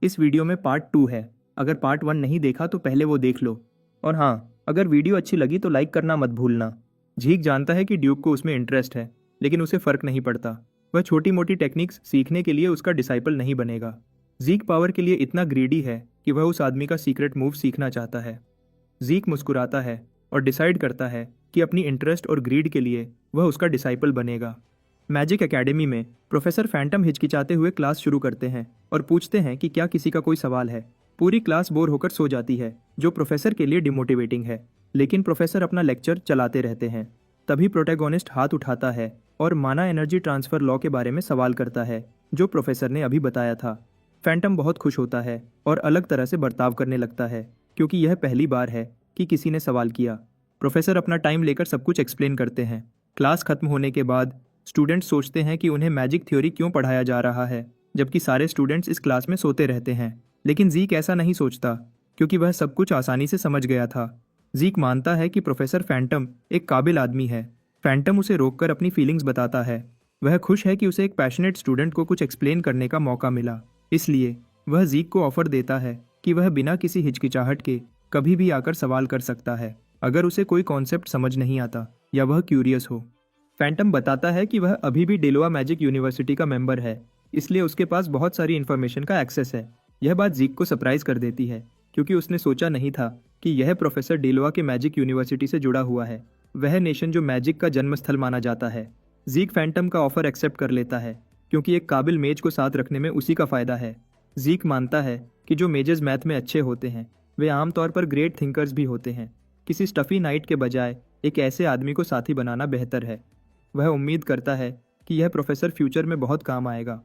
इस वीडियो में पार्ट 2 है। अगर पार्ट 1 नहीं देखा तो पहले वो देख लो। और हाँ, अगर वीडियो अच्छी लगी तो लाइक करना मत भूलना। झीक जानता है कि ड्यूक को उसमें इंटरेस्ट है, लेकिन उसे फर्क नहीं पड़ता। वह छोटी मोटी टेक्निक्स सीखने के लिए उसका डिसाइपल नहीं बनेगा। जीक पावर के लिए इतना ग्रीडी है कि वह उस आदमी का सीक्रेट मूव सीखना चाहता है। जीक मुस्कुराता है और डिसाइड करता है कि अपनी इंटरेस्ट और ग्रीड के लिए वह उसका डिसाइपल बनेगा। मैजिक एकेडमी में प्रोफेसर फैंटम हिचकिचाते हुए क्लास शुरू करते हैं और पूछते हैं कि क्या किसी का कोई सवाल है। पूरी क्लास बोर होकर सो जाती है, जो प्रोफेसर के लिए डिमोटिवेटिंग है, लेकिन प्रोफेसर अपना लेक्चर चलाते रहते हैं। तभी प्रोटैगोनिस्ट हाथ उठाता है और माना एनर्जी ट्रांसफर लॉ के बारे में सवाल करता है, जो प्रोफेसर ने अभी बताया था। फैंटम बहुत खुश होता है और अलग तरह से बर्ताव करने लगता है, क्योंकि यह पहली बार है कि किसी ने सवाल किया। प्रोफेसर अपना टाइम लेकर सब कुछ एक्सप्लेन करते हैं। क्लास खत्म होने के बाद स्टूडेंट्स सोचते हैं कि उन्हें मैजिक थ्योरी क्यों पढ़ाया जा रहा है, जबकि सारे स्टूडेंट्स इस क्लास में सोते रहते हैं। लेकिन जीक ऐसा नहीं सोचता, क्योंकि वह सब कुछ आसानी से समझ गया था। जीक मानता है कि प्रोफेसर फैंटम एक काबिल आदमी है। फैंटम उसे रोककर अपनी फीलिंग्स बताता है। वह खुश है कि उसे एक पैशनेट स्टूडेंट को कुछ एक्सप्लेन करने का मौका मिला, इसलिए वह जीक को ऑफर देता है कि वह बिना किसी हिचकिचाहट के कभी भी आकर सवाल कर सकता है, अगर उसे कोई कॉन्सेप्ट समझ नहीं आता या वह क्यूरियस हो। फैंटम बताता है कि वह अभी भी डेलोआ मैजिक यूनिवर्सिटी का मेंबर है, इसलिए उसके पास बहुत सारी इन्फॉर्मेशन का एक्सेस है। यह बात जीक को सरप्राइज कर देती है, क्योंकि उसने सोचा नहीं था कि यह प्रोफेसर डेलोआ के मैजिक यूनिवर्सिटी से जुड़ा हुआ है, वह नेशन जो मैजिक का जन्मस्थल माना जाता है। जीक फैंटम का ऑफर एक्सेप्ट कर लेता है, क्योंकि एक काबिल मेज को साथ रखने में उसी का फायदा है। जीक मानता है कि जो मेजेस मैथ में अच्छे होते हैं वे आमतौर पर ग्रेट थिंकर्स भी होते हैं। किसी स्टफी नाइट के बजाय एक ऐसे आदमी को साथी बनाना बेहतर है। वह उम्मीद करता है कि यह प्रोफेसर फ्यूचर में बहुत काम आएगा।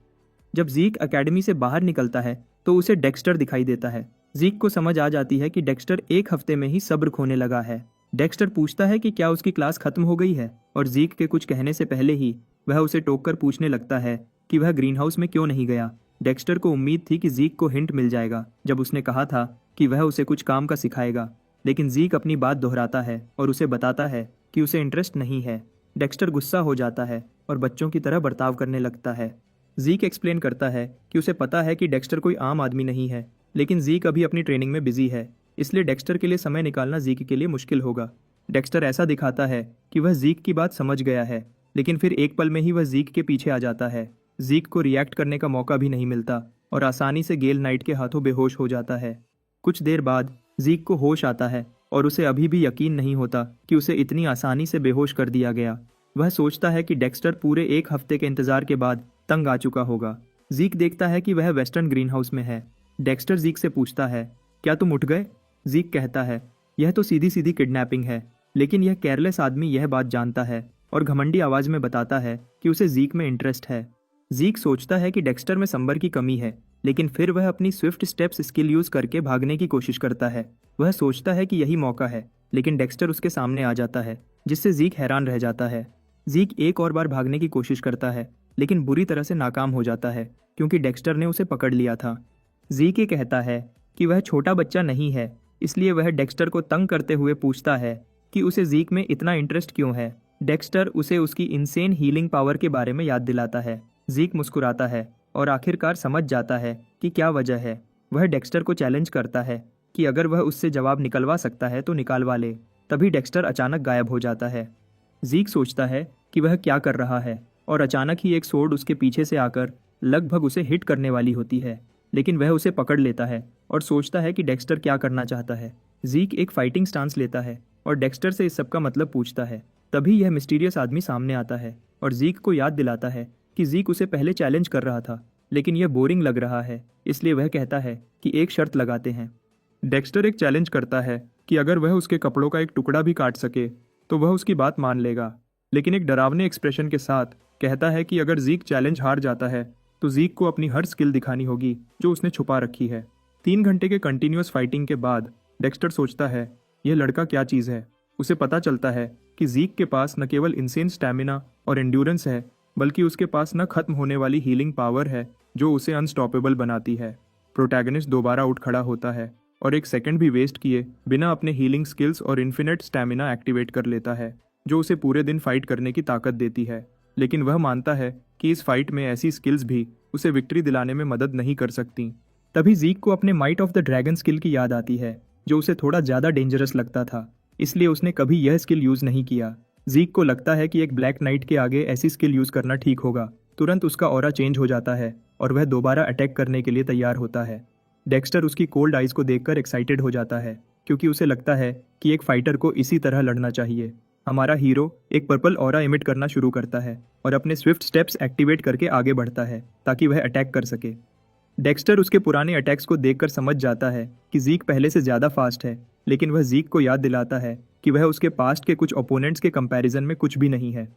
जब जीक एकेडमी से बाहर निकलता है तो उसे डेक्स्टर दिखाई देता है। जीक को समझ आ जाती है कि डेक्स्टर एक हफ्ते में ही सब्र खोने लगा है। डेक्स्टर पूछता है कि क्या उसकी क्लास खत्म हो गई है, और जीक के कुछ कहने से पहले ही वह उसे टोककर पूछने लगता है कि वह ग्रीन हाउस में क्यों नहीं गया। डेक्स्टर को उम्मीद थी कि जीक को हिंट मिल जाएगा, जब उसने कहा था कि वह उसे कुछ काम का सिखाएगा, लेकिन जीक अपनी बात दोहराता है और उसे बताता है कि उसे इंटरेस्ट नहीं है। डेक्स्टर गुस्सा हो जाता है और बच्चों की तरह बर्ताव करने लगता है। जीक एक्सप्लेन करता है कि उसे पता है कि डेक्स्टर कोई आम आदमी नहीं है, लेकिन जीक अभी अपनी ट्रेनिंग में बिजी है, इसलिए डेक्स्टर के लिए समय निकालना जीक के लिए मुश्किल होगा। डेक्स्टर ऐसा दिखाता है कि वह जीक की बात समझ गया है, लेकिन फिर एक पल में ही वह जीक के पीछे आ जाता है। जीक को रिएक्ट करने का मौका भी नहीं मिलता और आसानी से गेल नाइट के हाथों बेहोश हो जाता है। कुछ देर बाद जीक को होश आता है और उसे अभी भी यकीन नहीं होता कि उसे इतनी आसानी से बेहोश कर दिया गया। वह सोचता है कि डेक्स्टर पूरे एक हफ्ते के इंतजार के बाद तंग आ चुका होगा। जीक देखता है कि वह वेस्टर्न ग्रीन हाउस में है। डेक्स्टर जीक से पूछता है, क्या तुम उठ गए? जीक कहता है, यह तो सीधी सीधी किडनैपिंग है, लेकिन यह केयरलेस आदमी यह बात जानता है और घमंडी आवाज में बताता है कि उसे जीक में इंटरेस्ट है। जीक सोचता है कि डेक्स्टर में संबर की कमी है, लेकिन फिर वह अपनी स्विफ्ट स्टेप्स स्किल यूज करके भागने की कोशिश करता है। वह सोचता है कि यही मौका है, लेकिन डेक्स्टर उसके सामने आ जाता है, जिससे जीक हैरान रह जाता है। जीक एक और बार भागने की कोशिश करता है, लेकिन बुरी तरह से नाकाम हो जाता है, क्योंकि डेक्स्टर ने उसे पकड़ लिया था। जीक ये कहता है कि वह छोटा बच्चा नहीं है, इसलिए वह डेक्स्टर को तंग करते हुए पूछता है कि उसे जीक में इतना इंटरेस्ट क्यों है। डेक्स्टर उसे उसकी इनसेन हीलिंग पावर के बारे में याद दिलाता है। जीक मुस्कुराता है और आखिरकार समझ जाता है कि क्या वजह है। वह डेक्स्टर को चैलेंज करता है कि अगर वह उससे जवाब निकलवा सकता है तो निकालवा ले। तभी डेक्स्टर अचानक गायब हो जाता है। जीक सोचता है कि वह क्या कर रहा है, और अचानक ही एक सोर्ड उसके पीछे से आकर लगभग उसे हिट करने वाली होती है, लेकिन वह उसे पकड़ लेता है और सोचता है कि डेक्स्टर क्या करना चाहता है। जीक एक फाइटिंग स्टांस लेता है और डेक्स्टर से इस सब का मतलब पूछता है। तभी यह मिस्टीरियस आदमी सामने आता है और जीक को याद दिलाता है कि जीक उसे पहले चैलेंज कर रहा था, लेकिन यह बोरिंग लग रहा है, इसलिए वह कहता है कि एक शर्त लगाते हैं। डेक्स्टर एक चैलेंज करता है कि अगर वह उसके कपड़ों का एक टुकड़ा भी काट सके तो वह उसकी बात मान लेगा, लेकिन एक डरावने एक्सप्रेशन के साथ कहता है कि अगर जीक चैलेंज हार जाता है तो जीक को अपनी हर स्किल दिखानी होगी जो उसने छुपा रखी है। 3 घंटे के कंटिन्यूअस फाइटिंग के बाद डेक्स्टर सोचता है, यह लड़का क्या चीज़ है। उसे पता चलता है कि जीक के पास न केवल इंसेन स्टैमिना और एंड्योरेंस है, बल्कि उसके पास न खत्म होने वाली हीलिंग पावर है जो उसे अनस्टॉपेबल बनाती है। प्रोटैगनिस्ट दोबारा उठ खड़ा होता है और एक सेकंड भी वेस्ट किए बिना अपने हीलिंग स्किल्स और इन्फिनिट स्टैमिना एक्टिवेट कर लेता है, जो उसे पूरे दिन फाइट करने की ताकत देती है। लेकिन वह मानता है कि इस फाइट में ऐसी स्किल्स भी उसे विक्ट्री दिलाने में मदद नहीं कर सकती। तभी जीक को अपने might of the dragon skill की याद आती है, जो उसे थोड़ा ज़्यादा डेंजरस लगता था, इसलिए उसने कभी यह स्किल यूज़ नहीं किया। जीक को लगता है कि एक ब्लैक नाइट के आगे ऐसी स्किल यूज़ करना ठीक होगा। तुरंत उसका ऑरा चेंज हो जाता है और वह दोबारा अटैक करने के लिए तैयार होता है। डेक्स्टर उसकी कोल्ड आइज को देखकर एक्साइटेड हो जाता है, क्योंकि उसे लगता है कि एक फाइटर को इसी तरह लड़ना चाहिए। हमारा हीरो एक पर्पल ऑरा इमिट करना शुरू करता है और अपने स्विफ्ट स्टेप्स एक्टिवेट करके आगे बढ़ता है ताकि वह अटैक कर सके। डेक्स्टर उसके पुराने अटैक्स को देखकर समझ जाता है कि जीक पहले से ज़्यादा फास्ट है, लेकिन वह जीक को याद दिलाता है कि वह उसके पास्ट के कुछ ओपोनेंट्स के कंपैरिजन में कुछ भी नहीं है।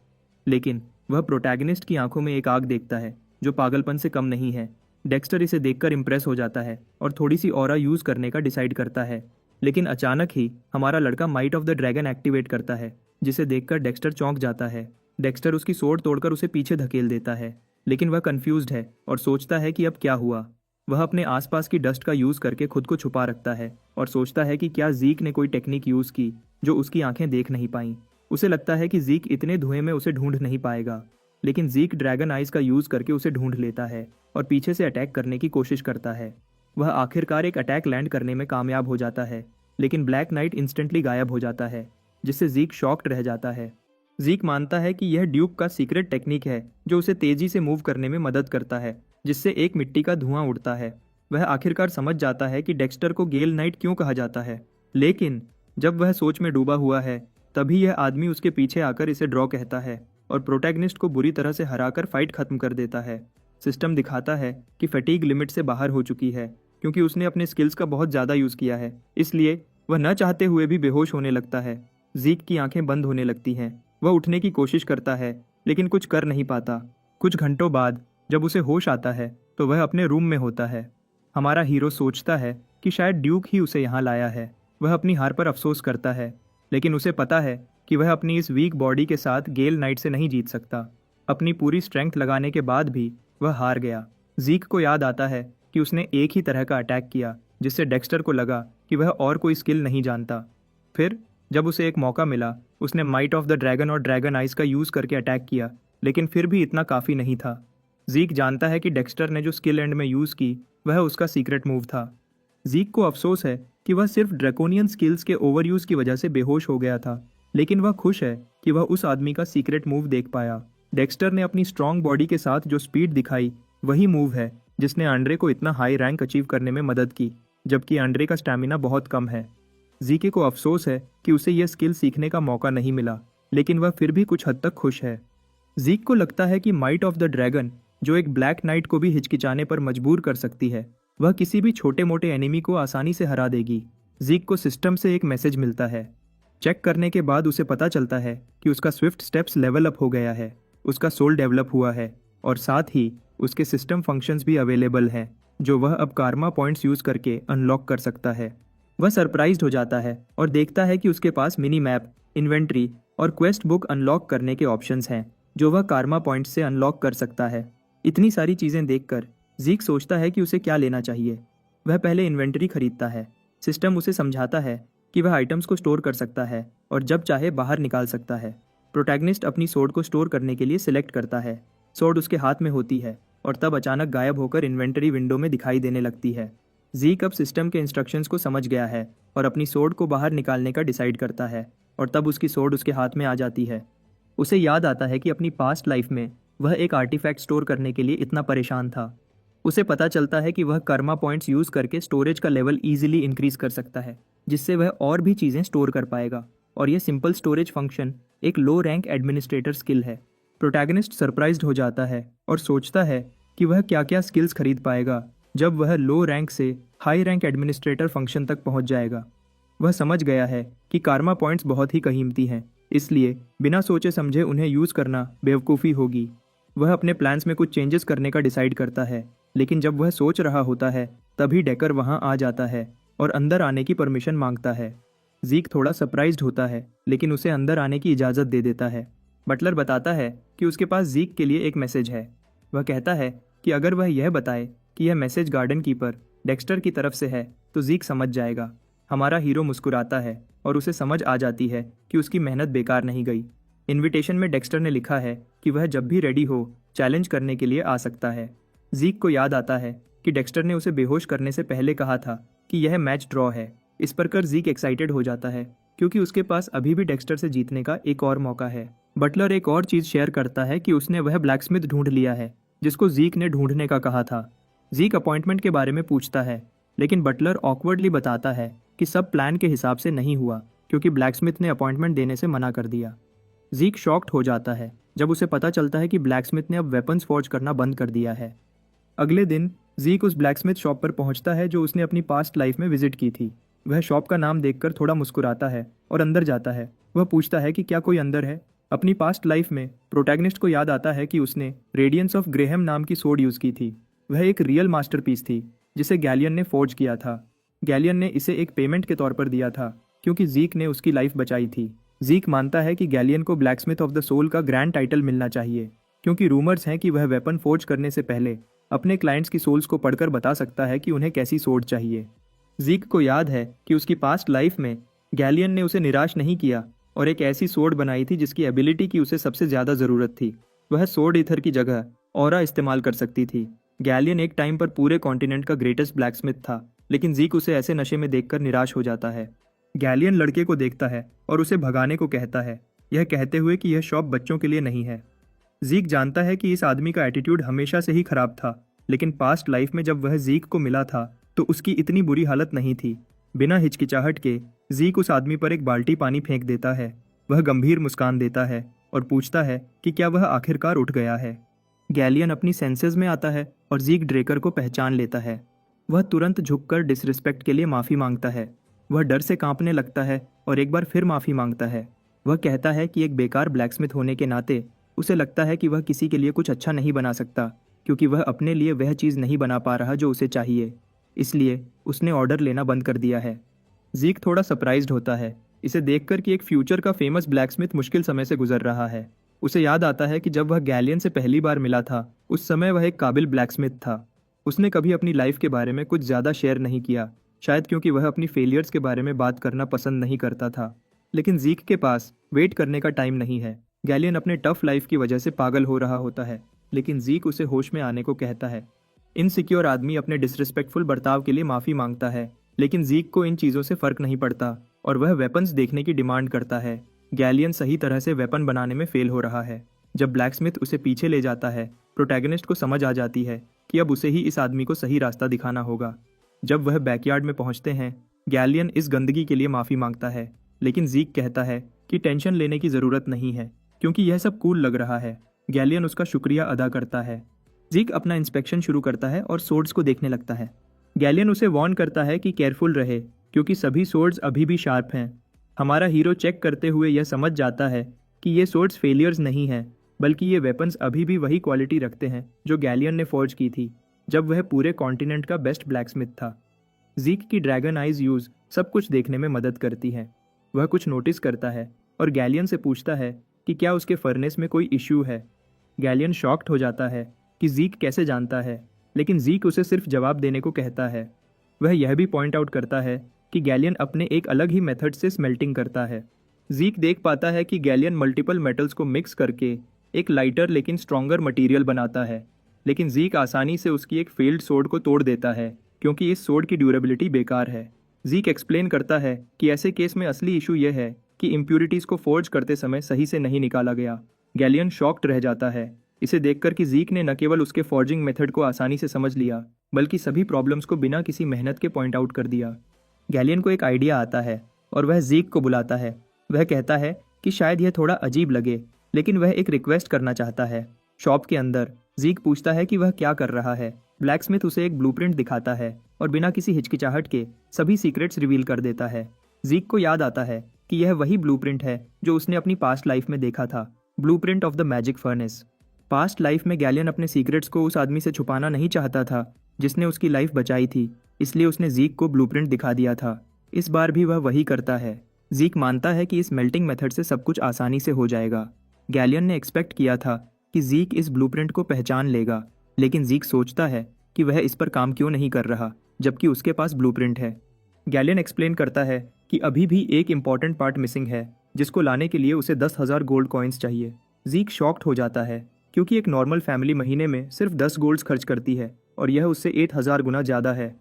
लेकिन वह प्रोटैगनिस्ट की आंखों में एक आग देखता है जो पागलपन से कम नहीं है। डेक्स्टर इसे देखकर इम्प्रेस हो जाता है और थोड़ी सी ऑरा यूज़ करने का डिसाइड करता है, लेकिन अचानक ही हमारा लड़का might of the dragon activate करता है, जिसे देखकर डेक्स्टर चौंक जाता है। डेक्स्टर उसकी सोर्ड तोड़कर उसे पीछे धकेल देता है, लेकिन वह कंफ्यूज्ड है और सोचता है कि अब क्या हुआ। वह अपने आसपास की डस्ट का यूज़ करके खुद को छुपा रखता है और सोचता है कि क्या जीक ने कोई टेक्निक यूज़ की जो उसकी आंखें देख नहीं पाईं। उसे लगता है कि जीक इतने धुएं में उसे ढूंढ नहीं पाएगा, लेकिन जीक ड्रैगन आइज का यूज़ करके उसे ढूंढ लेता है और पीछे से अटैक करने की कोशिश करता है। वह आखिरकार एक अटैक लैंड करने में कामयाब हो जाता है, लेकिन ब्लैक नाइट इंस्टेंटली गायब हो जाता है, जिससे जीक शॉक्ड रह जाता है। जीक मानता है कि यह ड्यूक का सीक्रेट टेक्निक है जो उसे तेजी से मूव करने में मदद करता है, जिससे एक मिट्टी का धुआं उड़ता है। वह आखिरकार समझ जाता है कि डेक्स्टर को गेल नाइट क्यों कहा जाता है, लेकिन जब वह सोच में डूबा हुआ है तभी यह आदमी उसके पीछे आकर इसे ड्रॉ कहता है और प्रोटैगनिस्ट को बुरी तरह से हराकर फाइट खत्म कर देता है। सिस्टम दिखाता है कि फटीग लिमिट से बाहर हो चुकी है, क्योंकि उसने अपने स्किल्स का बहुत ज़्यादा यूज़ किया है, इसलिए वह न चाहते हुए भी बेहोश होने लगता है। जीक की आंखें बंद होने लगती हैं। वह उठने की कोशिश करता है, लेकिन कुछ कर नहीं पाता। कुछ घंटों बाद जब उसे होश आता है तो वह अपने रूम में होता है। हमारा हीरो सोचता है कि शायद ड्यूक ही उसे यहाँ लाया है। वह अपनी हार पर अफसोस करता है, लेकिन उसे पता है कि वह अपनी इस वीक बॉडी के साथ गेल नाइट से नहीं जीत सकता। अपनी पूरी स्ट्रेंथ लगाने के बाद भी वह हार गया। जीक को याद आता है कि उसने एक ही तरह का अटैक किया, जिससे डेक्स्टर को लगा कि वह और कोई स्किल नहीं जानता। फिर जब उसे एक मौका मिला, उसने माइट ऑफ द ड्रैगन और ड्रैगन आइज का यूज़ करके अटैक किया, लेकिन फिर भी इतना काफ़ी नहीं था। जीक जानता है कि डेक्स्टर ने जो स्किल एंड में यूज़ की वह उसका सीक्रेट मूव था। जीक को अफसोस है कि वह सिर्फ ड्रैकोनियन स्किल्स के ओवरयूज़ की वजह से बेहोश हो गया था, लेकिन वह खुश है कि वह उस आदमी का सीक्रेट मूव देख पाया। डेक्स्टर ने अपनी स्ट्रॉन्ग बॉडी के साथ जो स्पीड दिखाई वही मूव है जिसने आंड्रे को इतना हाई रैंक अचीव करने में मदद की, जबकि आंड्रे का स्टैमिना बहुत कम है। जीके को अफसोस है कि उसे यह स्किल सीखने का मौका नहीं मिला, लेकिन वह फिर भी कुछ हद तक खुश है। जीक को लगता है कि माइट ऑफ द ड्रैगन, जो एक ब्लैक नाइट को भी हिचकिचाने पर मजबूर कर सकती है, वह किसी भी छोटे मोटे एनिमी को आसानी से हरा देगी। जीक को सिस्टम से एक मैसेज मिलता है। चेक करने के बाद उसे पता चलता है कि उसका स्विफ्ट स्टेप्स लेवल अप हो गया है, उसका सोल डेवलप हुआ है और साथ ही उसके सिस्टम फंक्शंस भी अवेलेबल हैं, जो वह अब कार्मा पॉइंट्स यूज़ करके अनलॉक कर सकता है। वह सरप्राइज्ड हो जाता है और देखता है कि उसके पास मिनी मैप, इन्वेंट्री और क्वेस्ट बुक अनलॉक करने के ऑप्शंस हैं, जो वह कार्मा पॉइंट्स से अनलॉक कर सकता है। इतनी सारी चीज़ें देखकर जीक सोचता है कि उसे क्या लेना चाहिए। वह पहले इन्वेंट्री खरीदता है। सिस्टम उसे समझाता है कि वह आइटम्स को स्टोर कर सकता है और जब चाहे बाहर निकाल सकता है। प्रोटैगनिस्ट अपनी सोर्ड को स्टोर करने के लिए सिलेक्ट करता है। सोर्ड उसके हाथ में होती है और तब अचानक गायब होकर इन्वेंटरी विंडो में दिखाई देने लगती है। जीक अब सिस्टम के इंस्ट्रक्शंस को समझ गया है और अपनी सोर्ड को बाहर निकालने का डिसाइड करता है और तब उसकी सोर्ड उसके हाथ में आ जाती है। उसे याद आता है कि अपनी पास्ट लाइफ में वह एक आर्टिफैक्ट स्टोर करने के लिए इतना परेशान था। उसे पता चलता है कि वह कर्मा पॉइंट्स यूज़ करके स्टोरेज का लेवल ईजिली इंक्रीज कर सकता है, जिससे वह और भी चीज़ें स्टोर कर पाएगा, और यह सिंपल स्टोरेज फंक्शन एक लो रैंक एडमिनिस्ट्रेटर स्किल है। प्रोटैगनिस्ट सरप्राइज्ड हो जाता है और सोचता है कि वह क्या क्या स्किल्स खरीद पाएगा जब वह लो रैंक से हाई रैंक एडमिनिस्ट्रेटर फंक्शन तक पहुंच जाएगा। वह समझ गया है कि कार्मा पॉइंट्स बहुत ही कीमती हैं, इसलिए बिना सोचे समझे उन्हें यूज़ करना बेवकूफ़ी होगी। वह अपने प्लान्स में कुछ चेंजेस करने का डिसाइड करता है, लेकिन जब वह सोच रहा होता है तभी डेकर वहां आ जाता है और अंदर आने की परमिशन मांगता है। जीक थोड़ा सरप्राइज्ड होता है, लेकिन उसे अंदर आने की इजाज़त दे देता है। बटलर बताता है कि उसके पास जीक के लिए एक मैसेज है। वह कहता है कि अगर वह यह बताए कि यह मैसेज गार्डन कीपर डेक्स्टर की तरफ से है तो जीक समझ जाएगा। हमारा हीरो मुस्कुराता है और उसे समझ आ जाती है कि उसकी मेहनत बेकार नहीं गई। इनविटेशन में डेक्स्टर ने लिखा है कि वह जब भी रेडी हो चैलेंज करने के लिए आ सकता है। जीक को याद आता है कि डेक्स्टर ने उसे बेहोश करने से पहले कहा था कि यह मैच ड्रॉ है। इस पर कर ज़ीक एक्साइटेड हो जाता है क्योंकि उसके पास अभी भी डेक्स्टर से जीतने का एक और मौका है। बटलर एक और चीज़ शेयर करता है कि उसने वह ब्लैकस्मिथ ढूंढ लिया है जिसको ज़ीक ने ढूंढने का कहा था। ज़ीक अपॉइंटमेंट के बारे में पूछता है, लेकिन बटलर ऑकवर्डली बताता है कि सब प्लान के हिसाब से नहीं हुआ क्योंकि ब्लैकस्मिथ ने अपॉइंटमेंट देने से मना कर दिया। ज़ीक शॉक्ड हो जाता है जब उसे पता चलता है कि ब्लैकस्मिथ ने अब वेपन्स फॉर्ज करना बंद कर दिया है। अगले दिन ज़ीक उस ब्लैकस्मिथ शॉप पर पहुंचता है जो उसने अपनी पास्ट लाइफ में विजिट की थी। वह शॉप का नाम देखकर थोड़ा मुस्कुराता है और अंदर जाता है। वह पूछता है कि क्या कोई अंदर है। अपनी पास्ट लाइफ में प्रोटैगनिस्ट को याद आता है कि उसने रेडियंस ऑफ ग्रेहम नाम की सोड यूज़ की थी। वह एक रियल मास्टरपीस थी जिसे गैलियन ने फोर्ज किया था। गैलियन ने इसे एक पेमेंट के तौर पर दिया था क्योंकि ज़ीक ने उसकी लाइफ बचाई थी। ज़ीक मानता है कि गैलियन को ब्लैकस्मिथ ऑफ द सोल का ग्रैंड टाइटल मिलना चाहिए क्योंकि रूमर्स हैं कि वह वेपन फोर्ज करने से पहले अपने क्लाइंट्स की सोल्स को पढ़कर बता सकता है कि उन्हें कैसी सोड चाहिए। ज़ीक को याद है कि उसकी पास्ट लाइफ में गैलियन ने उसे निराश नहीं किया और एक ऐसी सोड बनाई थी जिसकी एबिलिटी की उसे सबसे ज़्यादा ज़रूरत थी। वह सोड ईथर की जगह ऑरा इस्तेमाल कर सकती थी। गैलियन एक टाइम पर पूरे कॉन्टिनेंट का ग्रेटेस्ट ब्लैकस्मिथ था, लेकिन ज़ीक उसे ऐसे नशे में देखकर निराश हो जाता है। गैलियन लड़के को देखता है और उसे भगाने को कहता है, यह कहते हुए कि यह शॉप बच्चों के लिए नहीं है। ज़ीक जानता है कि इस आदमी का एटीट्यूड हमेशा से ही खराब था, लेकिन पास्ट लाइफ में जब वह ज़ीक को मिला था तो उसकी इतनी बुरी हालत नहीं थी। बिना हिचकिचाहट के ज़ीक उस आदमी पर एक बाल्टी पानी फेंक देता है। वह गंभीर मुस्कान देता है और पूछता है कि क्या वह आखिरकार उठ गया है। गैलियन अपनी सेंसेस में आता है और ज़ीक ड्रेकर को पहचान लेता है। वह तुरंत झुककर डिसरिस्पेक्ट के लिए माफ़ी मांगता है। वह डर से कांपने लगता है और एक बार फिर माफ़ी मांगता है। वह कहता है कि एक बेकार ब्लैकस्मिथ होने के नाते उसे लगता है कि वह किसी के लिए कुछ अच्छा नहीं बना सकता क्योंकि वह अपने लिए वह चीज़ नहीं बना पा रहा जो उसे चाहिए, इसलिए उसने ऑर्डर लेना बंद कर दिया है। ज़ीक थोड़ा सरप्राइज्ड होता है इसे देखकर कि एक फ्यूचर का फेमस ब्लैकस्मिथ मुश्किल समय से गुजर रहा है। उसे याद आता है कि जब वह गैलियन से पहली बार मिला था उस समय वह एक काबिल ब्लैकस्मिथ था। उसने कभी अपनी लाइफ के बारे में कुछ ज़्यादा शेयर नहीं किया, शायद क्योंकि वह अपनी फेलियर्स के बारे में बात करना पसंद नहीं करता था। लेकिन ज़ीक के पास वेट करने का टाइम नहीं है। गैलियन अपने टफ लाइफ की वजह से पागल हो रहा होता है, लेकिन ज़ीक उसे होश में आने को कहता है। इनसिक्योर आदमी अपने डिसरिस्पेक्टफुल बर्ताव के लिए माफ़ी मांगता है, लेकिन ज़ीक को इन चीज़ों से फ़र्क नहीं पड़ता और वह वेपन्स देखने की डिमांड करता है। गैलियन सही तरह से वेपन बनाने में फेल हो रहा है। जब ब्लैकस्मिथ उसे पीछे ले जाता है, प्रोटैगनिस्ट को समझ आ जाती है कि अब उसे ही इस आदमी को सही रास्ता दिखाना होगा। जब वह बैकयार्ड में पहुंचते हैं, गैलियन इस गंदगी के लिए माफ़ी मांगता है, लेकिन ज़ीक कहता है कि टेंशन लेने की ज़रूरत नहीं है क्योंकि यह सब कूल लग रहा है। गैलियन उसका शुक्रिया अदा करता है। ज़ीक अपना इंस्पेक्शन शुरू करता है और सोर्ड्स को देखने लगता है। गैलियन उसे वार्न करता है कि केयरफुल रहे क्योंकि सभी सोर्ड्स अभी भी शार्प हैं। हमारा हीरो चेक करते हुए यह समझ जाता है कि ये सोर्ड्स फेलियर्स नहीं हैं, बल्कि ये वेपन्स अभी भी वही क्वालिटी रखते हैं जो गैलियन ने फॉर्ज की थी जब वह पूरे कॉन्टिनेंट का बेस्ट ब्लैकस्मिथ था। ज़ीक की ड्रैगन आइज यूज़ सब कुछ देखने में मदद करती है। वह कुछ नोटिस करता है और गैलियन से पूछता है कि क्या उसके फर्नेस में कोई इश्यू है। गैलियन शॉक्ड हो जाता है कि ज़ीक कैसे जानता है, लेकिन ज़ीक उसे सिर्फ जवाब देने को कहता है। वह यह भी पॉइंट आउट करता है कि गैलियन अपने एक अलग ही मेथड से स्मेल्टिंग करता है। ज़ीक देख पाता है कि गैलियन मल्टीपल मेटल्स को मिक्स करके एक लाइटर लेकिन स्ट्रॉन्गर मटेरियल बनाता है, लेकिन ज़ीक आसानी से उसकी एक फेल्ड सोड को तोड़ देता है क्योंकि इस सोड की ड्यूरेबिलिटी बेकार है। ज़ीक एक्सप्लेन करता है कि ऐसे केस में असली इशू यह है कि इम्प्यूरिटीज़ को फोर्ज करते समय सही से नहीं निकाला गया। गैलियन शॉक्ड रह जाता है इसे देखकर कि ज़ीक ने न केवल उसके फॉर्जिंग मेथड को आसानी से समझ लिया, बल्कि सभी प्रॉब्लम्स को बिना किसी मेहनत के पॉइंट आउट कर दिया। गैलियन को एक आइडिया आता है और वह ज़ीक को बुलाता है। वह कहता है कि शायद यह थोड़ा अजीब लगे, लेकिन वह एक रिक्वेस्ट करना चाहता है। शॉप के अंदर ज़ीक पूछता है कि वह क्या कर रहा है। ब्लैकस्मिथ उसे एक ब्लूप्रिंट दिखाता है और बिना किसी हिचकिचाहट के सभी सीक्रेट्स रिवील कर देता है। ज़ीक को याद आता है कि यह वही ब्लूप्रिंट है जो उसने अपनी पास्ट लाइफ में देखा था, blueprint of the magic furnace. Past life में गैलियन अपने सीक्रेट्स को उस आदमी से छुपाना नहीं चाहता था जिसने उसकी लाइफ बचाई थी, इसलिए उसने ज़ीक को ब्लूप्रिंट दिखा दिया था। इस बार भी वह वही करता है। ज़ीक मानता है कि इस मेल्टिंग मेथड से सब कुछ आसानी से हो जाएगा। गैलियन ने एक्सपेक्ट किया था कि ज़ीक इस ब्लूप्रिंट को पहचान लेगा, लेकिन ज़ीक सोचता है कि वह इस पर काम क्यों नहीं कर रहा जबकि उसके पास ब्लूप्रिंट है। गैलियन एक्सप्लेन करता है कि अभी भी एक इम्पॉर्टेंट पार्ट मिसिंग है जिसको लाने के लिए उसे 10,000 गोल्ड कॉइन्स चाहिए। ज़ीक शॉक्ड हो जाता है क्योंकि एक नॉर्मल फैमिली महीने में सिर्फ 10 गोल्ड्स खर्च करती है, और यह उससे 8000 गुना ज़्यादा है।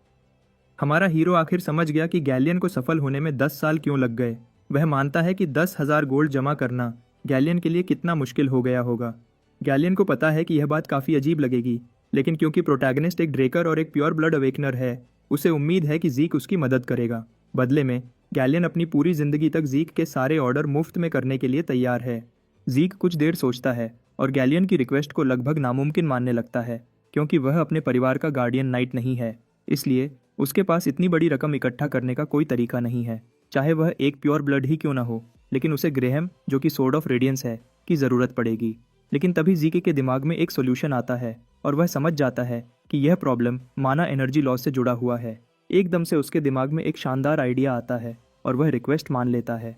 हमारा हीरो आखिर समझ गया कि गैलियन को सफल होने में 10 साल क्यों लग गए। वह मानता है कि 10,000 गोल्ड जमा करना गैलियन के लिए कितना मुश्किल हो गया होगा। गैलियन को पता है कि यह बात काफ़ी अजीब लगेगी, लेकिन क्योंकि प्रोटैगनिस्ट एक ड्रेकर और एक प्योर ब्लड अवेकनर है, उसे उम्मीद है कि ज़ीक उसकी मदद करेगा। बदले में गैलियन अपनी पूरी जिंदगी तक ज़ीक के सारे ऑर्डर मुफ्त में करने के लिए तैयार है। ज़ीक कुछ देर सोचता है और गैलियन की रिक्वेस्ट को लगभग नामुमकिन मानने लगता है, क्योंकि वह अपने परिवार का गार्डियन नाइट नहीं है, इसलिए उसके पास इतनी बड़ी रकम इकट्ठा करने का कोई तरीका नहीं है, चाहे वह एक प्योर ब्लड ही क्यों ना हो। लेकिन उसे ग्रेहम, जो कि सोर्ड ऑफ रेडियंस है, की ज़रूरत पड़ेगी। लेकिन तभी ज़ीके के दिमाग में एक सोल्यूशन आता है और वह समझ जाता है कि यह प्रॉब्लम माना एनर्जी लॉस से जुड़ा हुआ है। एकदम से उसके दिमाग में एक शानदार आइडिया आता है और वह रिक्वेस्ट मान लेता है।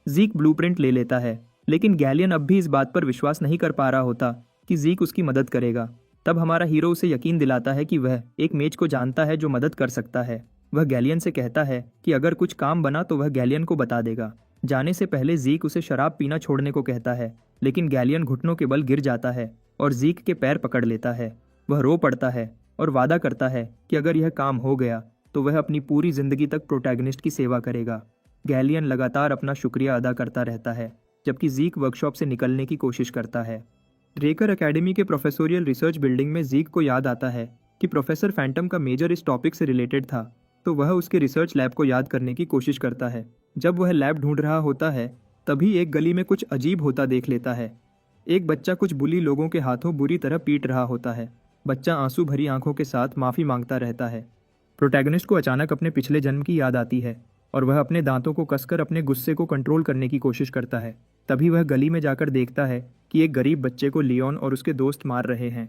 ज़ीक ब्लूप्रिंट ले लेता है, लेकिन गैलियन अब भी इस बात पर विश्वास नहीं कर पा रहा होता कि ज़ीक उसकी मदद करेगा। तब हमारा हीरो उसे यकीन दिलाता है कि वह एक मेज को जानता है जो मदद कर सकता है। वह गैलियन से कहता है कि अगर कुछ काम बना तो वह गैलियन को बता देगा। जाने से पहले ज़ीक उसे शराब पीना छोड़ने को कहता है, लेकिन गैलियन घुटनों के बल गिर जाता है और ज़ीक के पैर पकड़ लेता है। वह रो पड़ता है और वादा करता है कि अगर यह काम हो गया तो वह अपनी पूरी जिंदगी तक प्रोटैगनिस्ट की सेवा करेगा। गैलियन लगातार अपना शुक्रिया अदा करता रहता है, जबकि ज़ीक वर्कशॉप से निकलने की कोशिश करता है। ड्रेकर एकेडमी के प्रोफेसोरियल रिसर्च बिल्डिंग में ज़ीक को याद आता है कि प्रोफेसर फैंटम का मेजर इस टॉपिक से रिलेटेड था, तो वह उसके रिसर्च लैब को याद करने की कोशिश करता है। जब वह लैब ढूंढ रहा होता है, तभी एक गली में कुछ अजीब होता देख लेता है। एक बच्चा कुछ बुली लोगों के हाथों बुरी तरह पीट रहा होता है। बच्चा आंसू भरी आंखों के साथ माफ़ी मांगता रहता है। प्रोटैगनिस्ट को अचानक अपने पिछले जन्म की याद आती है और वह अपने दांतों को कसकर अपने गुस्से को कंट्रोल करने की कोशिश करता है। तभी वह गली में जाकर देखता है कि एक गरीब बच्चे को लियोन और उसके दोस्त मार रहे हैं।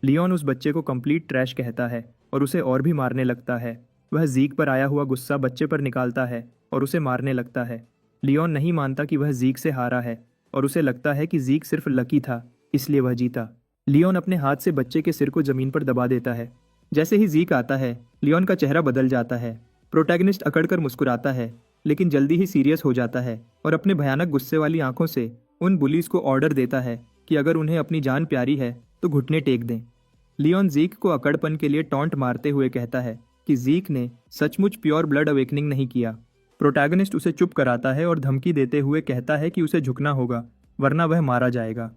लियोन उस बच्चे को कंप्लीट ट्रैश कहता है और उसे और भी मारने लगता है। वह ज़ीक पर आया हुआ गुस्सा बच्चे पर निकालता है और उसे मारने लगता है। लियोन नहीं मानता कि वह ज़ीक से हारा है और उसे लगता है कि ज़ीक सिर्फ लकी था, इसलिए वह जीता। लियोन अपने हाथ से बच्चे के सिर को ज़मीन पर दबा देता है। जैसे ही ज़ीक आता है, लियोन का चेहरा बदल जाता है। प्रोटैगनिस्ट अकड़कर मुस्कुराता है, लेकिन जल्दी ही सीरियस हो जाता है और अपने भयानक गुस्से वाली आंखों से उन बुलीज को ऑर्डर देता है कि अगर उन्हें अपनी जान प्यारी है तो घुटने टेक दें। लियोन ज़ीक को अकड़पन के लिए टॉन्ट मारते हुए कहता है कि ज़ीक ने सचमुच प्योर ब्लड अवेकनिंग नहीं किया। प्रोटैगनिस्ट उसे चुप कराता है और धमकी देते हुए कहता है कि उसे झुकना होगा, वरना वह मारा जाएगा।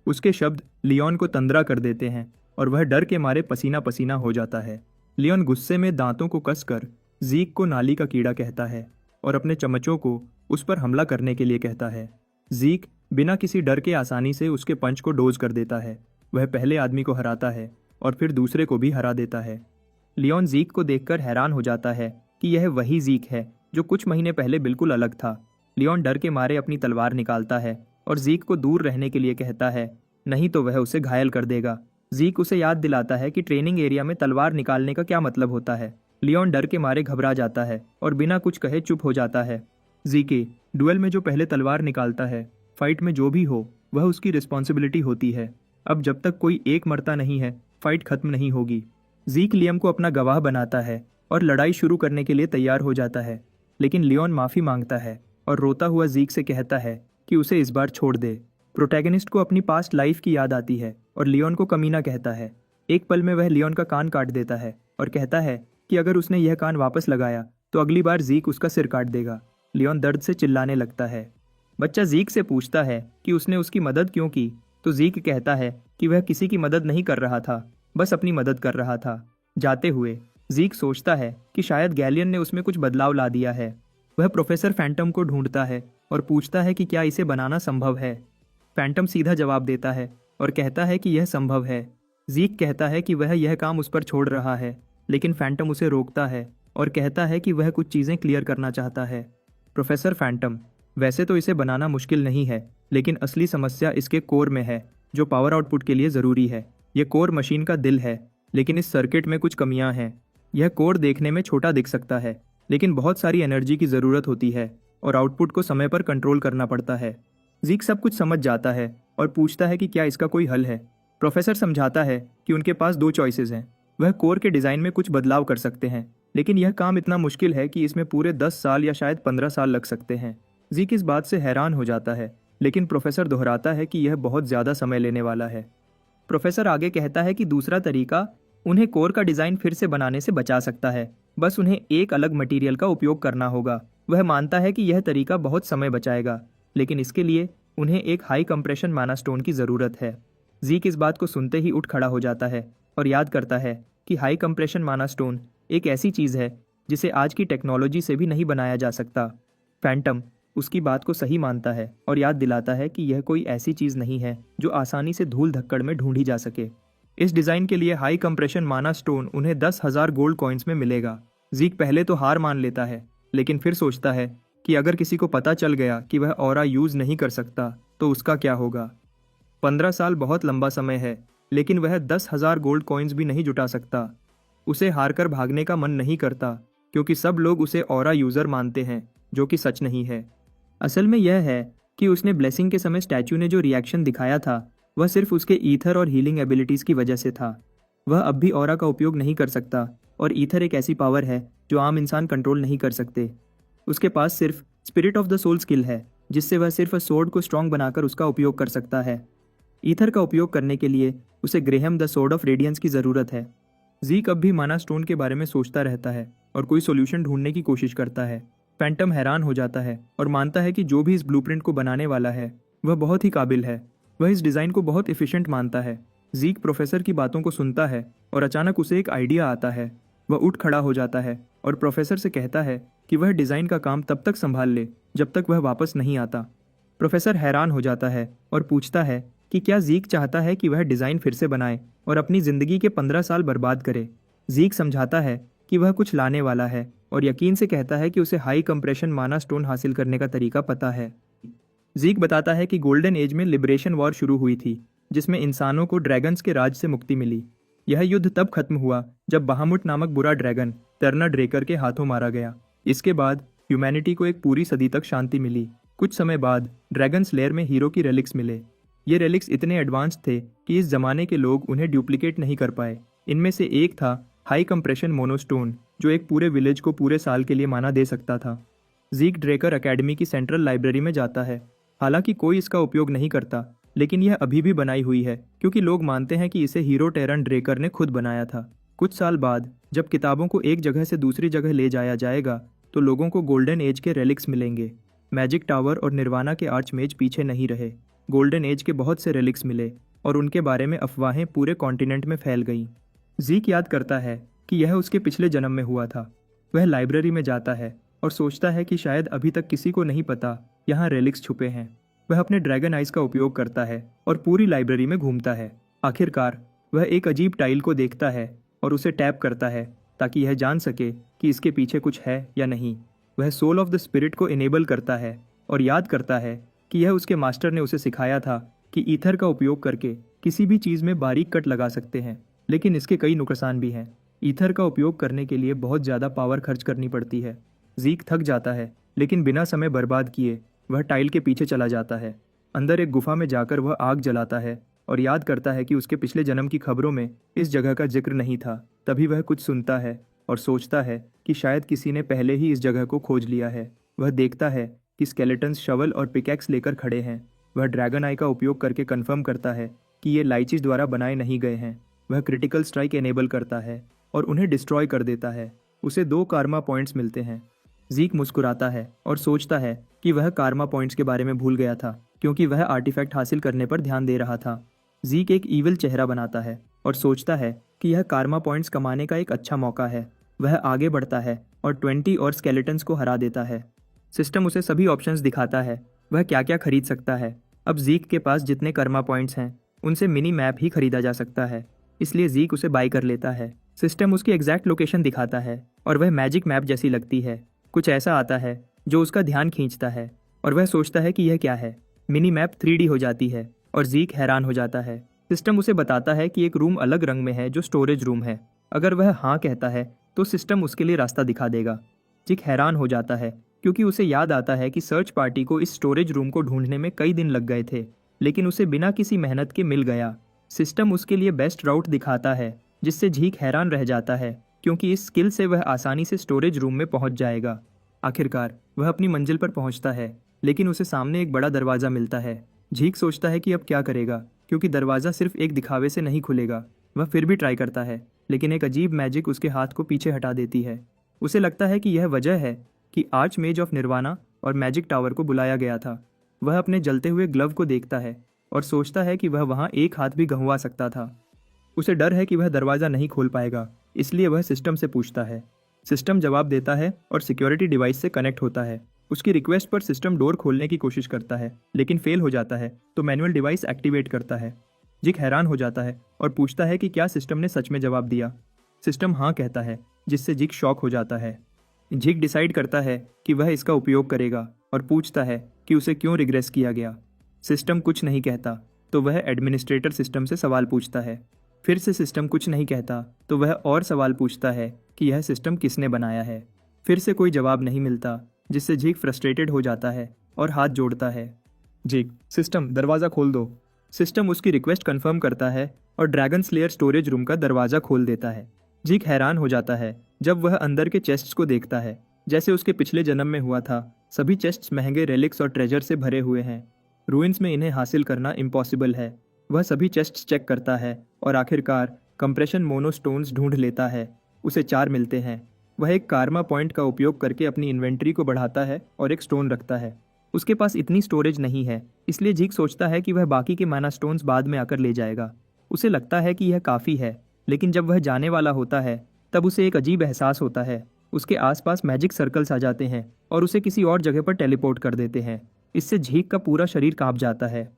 उसके शब्द लियोन को तंद्रा कर देते हैं और वह डर के मारे पसीना पसीना हो जाता है। लियोन गुस्से में दांतों को कसकर ज़ीक को नाली का कीड़ा कहता है और अपने चमचों को उस पर हमला करने के लिए कहता है। ज़ीक बिना किसी डर के आसानी से उसके पंच को डोज कर देता है। वह पहले आदमी को हराता है और फिर दूसरे को भी हरा देता है। लियोन ज़ीक को देखकर हैरान हो जाता है कि यह वही ज़ीक है जो कुछ महीने पहले बिल्कुल अलग था। लियोन डर के मारे अपनी तलवार निकालता है और ज़ीक को दूर रहने के लिए कहता है, नहीं तो वह उसे घायल कर देगा। ज़ीक उसे याद दिलाता है कि ट्रेनिंग एरिया में तलवार निकालने का क्या मतलब होता है। लियोन डर के मारे घबरा जाता है और बिना कुछ कहे चुप हो जाता है। ज़ीके डुएल में जो पहले तलवार निकालता है, फाइट में जो भी हो वह उसकी रिस्पॉन्सिबिलिटी होती है। अब जब तक कोई एक मरता नहीं है, फाइट खत्म नहीं होगी। ज़ीक लियम को अपना गवाह बनाता है और लड़ाई शुरू करने के लिए तैयार हो जाता है, लेकिन लियोन माफ़ी मांगता है और रोता हुआ ज़ीक से कहता है कि उसे इस बार छोड़ दे। प्रोटैगनिस्ट को अपनी पास्ट लाइफ की याद आती है और लियोन को कमीना कहता है। एक पल में वह लियोन का कान काट देता है और कहता है कि अगर उसने यह कान वापस लगाया तो अगली बार ज़ीक उसका सिर काट देगा। लियोन दर्द से चिल्लाने लगता है। बच्चा ज़ीक से पूछता है कि उसने उसकी मदद क्यों की, तो ज़ीक कहता है कि वह किसी की मदद नहीं कर रहा था, बस अपनी मदद कर रहा था। जाते हुए ज़ीक सोचता है कि शायद गैलियन ने उसमें कुछ बदलाव ला दिया है। वह प्रोफेसर फैंटम को ढूंढता है और पूछता है कि क्या इसे बनाना संभव है। फैंटम सीधा जवाब देता है और कहता है कि यह संभव है। ज़ीक कहता है कि वह यह काम उस पर छोड़ रहा है, लेकिन फैंटम उसे रोकता है और कहता है कि वह कुछ चीज़ें क्लियर करना चाहता है। प्रोफेसर फैंटम, वैसे तो इसे बनाना मुश्किल नहीं है, लेकिन असली समस्या इसके कोर में है, जो पावर आउटपुट के लिए ज़रूरी है। यह कोर मशीन का दिल है, लेकिन इस सर्किट में कुछ कमियां हैं। यह कोर देखने में छोटा दिख सकता है, लेकिन बहुत सारी एनर्जी की ज़रूरत होती है और आउटपुट को समय पर कंट्रोल करना पड़ता है। ज़ीक सब कुछ समझ जाता है और पूछता है कि क्या इसका कोई हल है। प्रोफेसर समझाता है कि उनके पास 2 चॉइसेस हैं। वह कोर के डिज़ाइन में कुछ बदलाव कर सकते हैं, लेकिन यह काम इतना मुश्किल है कि इसमें पूरे 10 साल या शायद 15 साल लग सकते हैं। ज़ीक इस बात से हैरान हो जाता है, लेकिन प्रोफेसर दोहराता है कि यह बहुत ज़्यादा समय लेने वाला है। प्रोफेसर आगे कहता है कि दूसरा तरीका उन्हें कोर का डिज़ाइन फिर से बनाने से बचा सकता है, बस उन्हें एक अलग मटेरियल का उपयोग करना होगा। वह मानता है कि यह तरीका बहुत समय बचाएगा, लेकिन इसके लिए उन्हें एक हाई कंप्रेशन माना स्टोन की ज़रूरत है। जीक इस बात को सुनते ही उठ खड़ा हो जाता है और याद करता है कि हाई कंप्रेशन माना स्टोन एक ऐसी चीज़ है जिसे आज की टेक्नोलॉजी से भी नहीं बनाया जा सकता। फैंटम उसकी बात को सही मानता है और याद दिलाता है कि यह कोई ऐसी चीज़ नहीं है जो आसानी से धूल धक्कड़ में ढूंढी जा सके। इस डिज़ाइन के लिए हाई कंप्रेशन माना स्टोन उन्हें 10,000 गोल्ड कॉइन्स में मिलेगा। जीक पहले तो हार मान लेता है, लेकिन फिर सोचता है कि अगर किसी को पता चल गया कि वह ऑरा यूज़ नहीं कर सकता तो उसका क्या होगा। 15 साल बहुत लंबा समय है, लेकिन वह 10,000 गोल्ड कॉइन्स भी नहीं जुटा सकता। उसे हारकर भागने का मन नहीं करता, क्योंकि सब लोग उसे ऑरा यूज़र मानते हैं, जो कि सच नहीं है। असल में यह है कि उसने ब्लेसिंग के समय स्टैचू ने जो रिएक्शन दिखाया था वह सिर्फ उसके ईथर और हीलिंग एबिलिटीज़ की वजह से था। वह अब भी ऑरा का उपयोग नहीं कर सकता, और ईथर एक ऐसी पावर है जो आम इंसान कंट्रोल नहीं कर सकते। उसके पास सिर्फ spirit of the soul skill है, जिससे वह सिर्फ सोर्ड को स्ट्रॉन्ग बनाकर उसका उपयोग कर सकता है। ईथर का उपयोग करने के लिए उसे Graham the sword of radiance की ज़रूरत है। जीक अब भी माना स्टोन के बारे में सोचता रहता है और कोई सोल्यूशन ढूंढने की कोशिश करता है। फैंटम हैरान हो जाता है और मानता है कि जो भी इस ब्लूप्रिंट को बनाने वाला है वह बहुत ही काबिल है। वह इस डिज़ाइन को बहुत एफिशिएंट मानता है। जीक प्रोफेसर की बातों को सुनता है और अचानक उसे एक आइडिया आता है। वह उठ खड़ा हो जाता है और प्रोफेसर से कहता है कि वह डिज़ाइन का काम तब तक संभाल ले जब तक वह वापस नहीं आता। प्रोफेसर हैरान हो जाता है और पूछता है कि क्या जीक चाहता है कि वह डिज़ाइन फिर से बनाए और अपनी ज़िंदगी के 15 साल बर्बाद करे। जीक समझाता है कि वह कुछ लाने वाला है और यकीन से कहता है कि उसे हाई कंप्रेशन माना स्टोन हासिल करने का तरीका पता है। जीक बताता है कि गोल्डन एज में लिबरेशन वॉर शुरू हुई थी, जिसमें इंसानों को ड्रैगन्स के राज से मुक्ति मिली। यह युद्ध तब खत्म हुआ जब बहामुट नामक बुरा ड्रैगन टर्ना ड्रेकर के हाथों मारा गया। इसके बाद ह्यूमैनिटी को एक पूरी सदी तक शांति मिली। कुछ समय बाद ड्रैगन स्लेयर में हीरो की रेलिक्स मिले। ये रेलिक्स इतने एडवांस थे कि इस जमाने के लोग उन्हें डुप्लीकेट नहीं कर पाए। इनमें से एक था हाई कंप्रेशन मोनोस्टोन, जो एक पूरे विलेज को पूरे साल के लिए माना दे सकता था। जीक ड्रेकर एकेडमी की सेंट्रल लाइब्रेरी में जाता है। हालांकि कोई इसका उपयोग नहीं करता, लेकिन यह अभी भी बनाई हुई है क्योंकि लोग मानते हैं कि इसे हीरो टेरन ड्रेकर ने खुद बनाया था। कुछ साल बाद जब किताबों को एक जगह से दूसरी जगह ले जाया जाएगा तो लोगों को गोल्डन एज के रेलिक्स मिलेंगे। मैजिक टावर और निर्वाणा के आर्चमेज पीछे नहीं रहे। गोल्डन एज के बहुत से रेलिक्स मिले और उनके बारे में अफवाहें पूरे कॉन्टिनेंट में फैल गईं। जीक याद करता है कि यह उसके पिछले जन्म में हुआ था। वह लाइब्रेरी में जाता है और सोचता है कि शायद अभी तक किसी को नहीं पता यहाँ रेलिक्स छुपे हैं। वह अपने ड्रैगन आइज का उपयोग करता है और पूरी लाइब्रेरी में घूमता है। आखिरकार वह एक अजीब टाइल को देखता है और उसे टैप करता है ताकि यह जान सके कि इसके पीछे कुछ है या नहीं। वह सोल ऑफ द स्पिरिट को इनेबल करता है और याद करता है कि यह उसके मास्टर ने उसे सिखाया था कि ईथर का उपयोग करके किसी भी चीज़ में बारीक कट लगा सकते हैं, लेकिन इसके कई नुकसान भी हैं। ईथर का उपयोग करने के लिए बहुत ज़्यादा पावर खर्च करनी पड़ती है। जीक थक जाता है, लेकिन बिना समय बर्बाद किए वह टाइल के पीछे चला जाता है। अंदर एक गुफा में जाकर वह आग जलाता है और याद करता है कि उसके पिछले जन्म की खबरों में इस जगह का जिक्र नहीं था। तभी वह कुछ सुनता है और सोचता है कि शायद किसी ने पहले ही इस जगह को खोज लिया है। वह देखता है कि स्केलेटन्स शवल और पिकैक्स लेकर खड़े हैं। वह ड्रैगन आई का उपयोग करके कंफर्म करता है कि ये लाइचिस द्वारा बनाए नहीं गए हैं। वह क्रिटिकल स्ट्राइक एनेबल करता है और उन्हें डिस्ट्रॉय कर देता है। उसे 2 कारमा पॉइंट्स मिलते हैं। जीक मुस्कुराता है और सोचता है कि वह कारमा पॉइंट्स के बारे में भूल गया था, क्योंकि वह आर्टिफैक्ट हासिल करने पर ध्यान दे रहा था। जीक एक ईविल चेहरा बनाता है और सोचता है कि यह कारमा पॉइंट्स कमाने का एक अच्छा मौका है। वह आगे बढ़ता है और 20 और स्केलेटन्स को हरा देता है। सिस्टम उसे सभी ऑप्शंस दिखाता है, वह क्या क्या खरीद सकता है। अब जीक के पास जितने कर्मा पॉइंट्स हैं उनसे मिनी मैप ही खरीदा जा सकता है, इसलिए जीक उसे बाय कर लेता है। सिस्टम उसकी एग्जैक्ट लोकेशन दिखाता है और वह मैजिक मैप जैसी लगती है। कुछ ऐसा आता है जो उसका ध्यान खींचता है और वह सोचता है कि यह क्या है। मिनी मैप 3D हो जाती है और जीक हैरान हो जाता है। सिस्टम उसे बताता है कि एक रूम अलग रंग में है जो स्टोरेज रूम है। अगर वह हाँ कहता है तो सिस्टम उसके लिए रास्ता दिखा देगा। जीक हैरान हो जाता है क्योंकि उसे याद आता है कि सर्च पार्टी को इस स्टोरेज रूम को ढूंढने में कई दिन लग गए थे, लेकिन उसे बिना किसी मेहनत के मिल गया। सिस्टम उसके लिए बेस्ट राउट दिखाता है, जिससे जीक हैरान रह जाता है क्योंकि इस स्किल से वह आसानी से स्टोरेज रूम में पहुंच जाएगा। आखिरकार वह अपनी मंजिल पर पहुंचता है, लेकिन उसे सामने एक बड़ा दरवाज़ा मिलता है। जीक सोचता है कि अब क्या करेगा, क्योंकि दरवाज़ा सिर्फ एक दिखावे से नहीं खुलेगा। वह फिर भी ट्राई करता है, लेकिन एक अजीब मैजिक उसके हाथ को पीछे हटा देती है। उसे लगता है कि यह वजह है कि आर्च मेज ऑफ निर्वाणा और मैजिक टावर को बुलाया गया था। वह अपने जलते हुए ग्लव को देखता है और सोचता है कि वह वहाँ एक हाथ भी गंवा सकता था। उसे डर है कि वह दरवाज़ा नहीं खोल पाएगा, इसलिए वह सिस्टम से पूछता है। सिस्टम जवाब देता है और सिक्योरिटी डिवाइस से कनेक्ट होता है। उसकी रिक्वेस्ट पर सिस्टम डोर खोलने की कोशिश करता है, लेकिन फेल हो जाता है तो मैनुअल डिवाइस एक्टिवेट करता है। जिक हैरान हो जाता है और पूछता है कि क्या सिस्टम ने सच में जवाब दिया। सिस्टम हाँ कहता है, जिससे जिक शॉक हो जाता है। जिक डिसाइड करता है कि वह इसका उपयोग करेगा और पूछता है कि उसे क्यों रिग्रेस किया गया। सिस्टम कुछ नहीं कहता तो वह एडमिनिस्ट्रेटर सिस्टम से सवाल पूछता है। फिर से सिस्टम कुछ नहीं कहता तो वह और सवाल पूछता है कि यह सिस्टम किसने बनाया है। फिर से कोई जवाब नहीं मिलता, जिससे जिक फ्रस्ट्रेटेड हो जाता है और हाथ जोड़ता है। जिक, सिस्टम दरवाज़ा खोल दो। सिस्टम उसकी रिक्वेस्ट कंफर्म करता है और ड्रैगन स्लेयर स्टोरेज रूम का दरवाज़ा खोल देता है। जिक हैरान हो जाता है जब वह अंदर के चेस्ट्स को देखता है। जैसे उसके पिछले जन्म में हुआ था, सभी चेस्ट्स महंगे रेलिक्स और ट्रेजर से भरे हुए हैं। रूइंस में इन्हें हासिल करना इम्पॉसिबल है। वह सभी चेस्ट्स चेक करता है और आखिरकार कंप्रेशन मोनोस्टोन्स ढूंढ लेता है। उसे 4 मिलते हैं। वह एक कारमा पॉइंट का उपयोग करके अपनी इन्वेंट्री को बढ़ाता है और एक स्टोन रखता है। उसके पास इतनी स्टोरेज नहीं है, इसलिए जिक सोचता है कि वह बाकी के माना स्टोन्स बाद में आकर ले जाएगा। उसे लगता है कि यह काफ़ी है, लेकिन जब वह जाने वाला होता है तब उसे एक अजीब एहसास होता है। उसके आसपास मैजिक सर्कल्स आ जाते हैं और उसे किसी और जगह पर टेलीपोर्ट कर देते हैं। इससे झीक का पूरा शरीर कांप जाता है।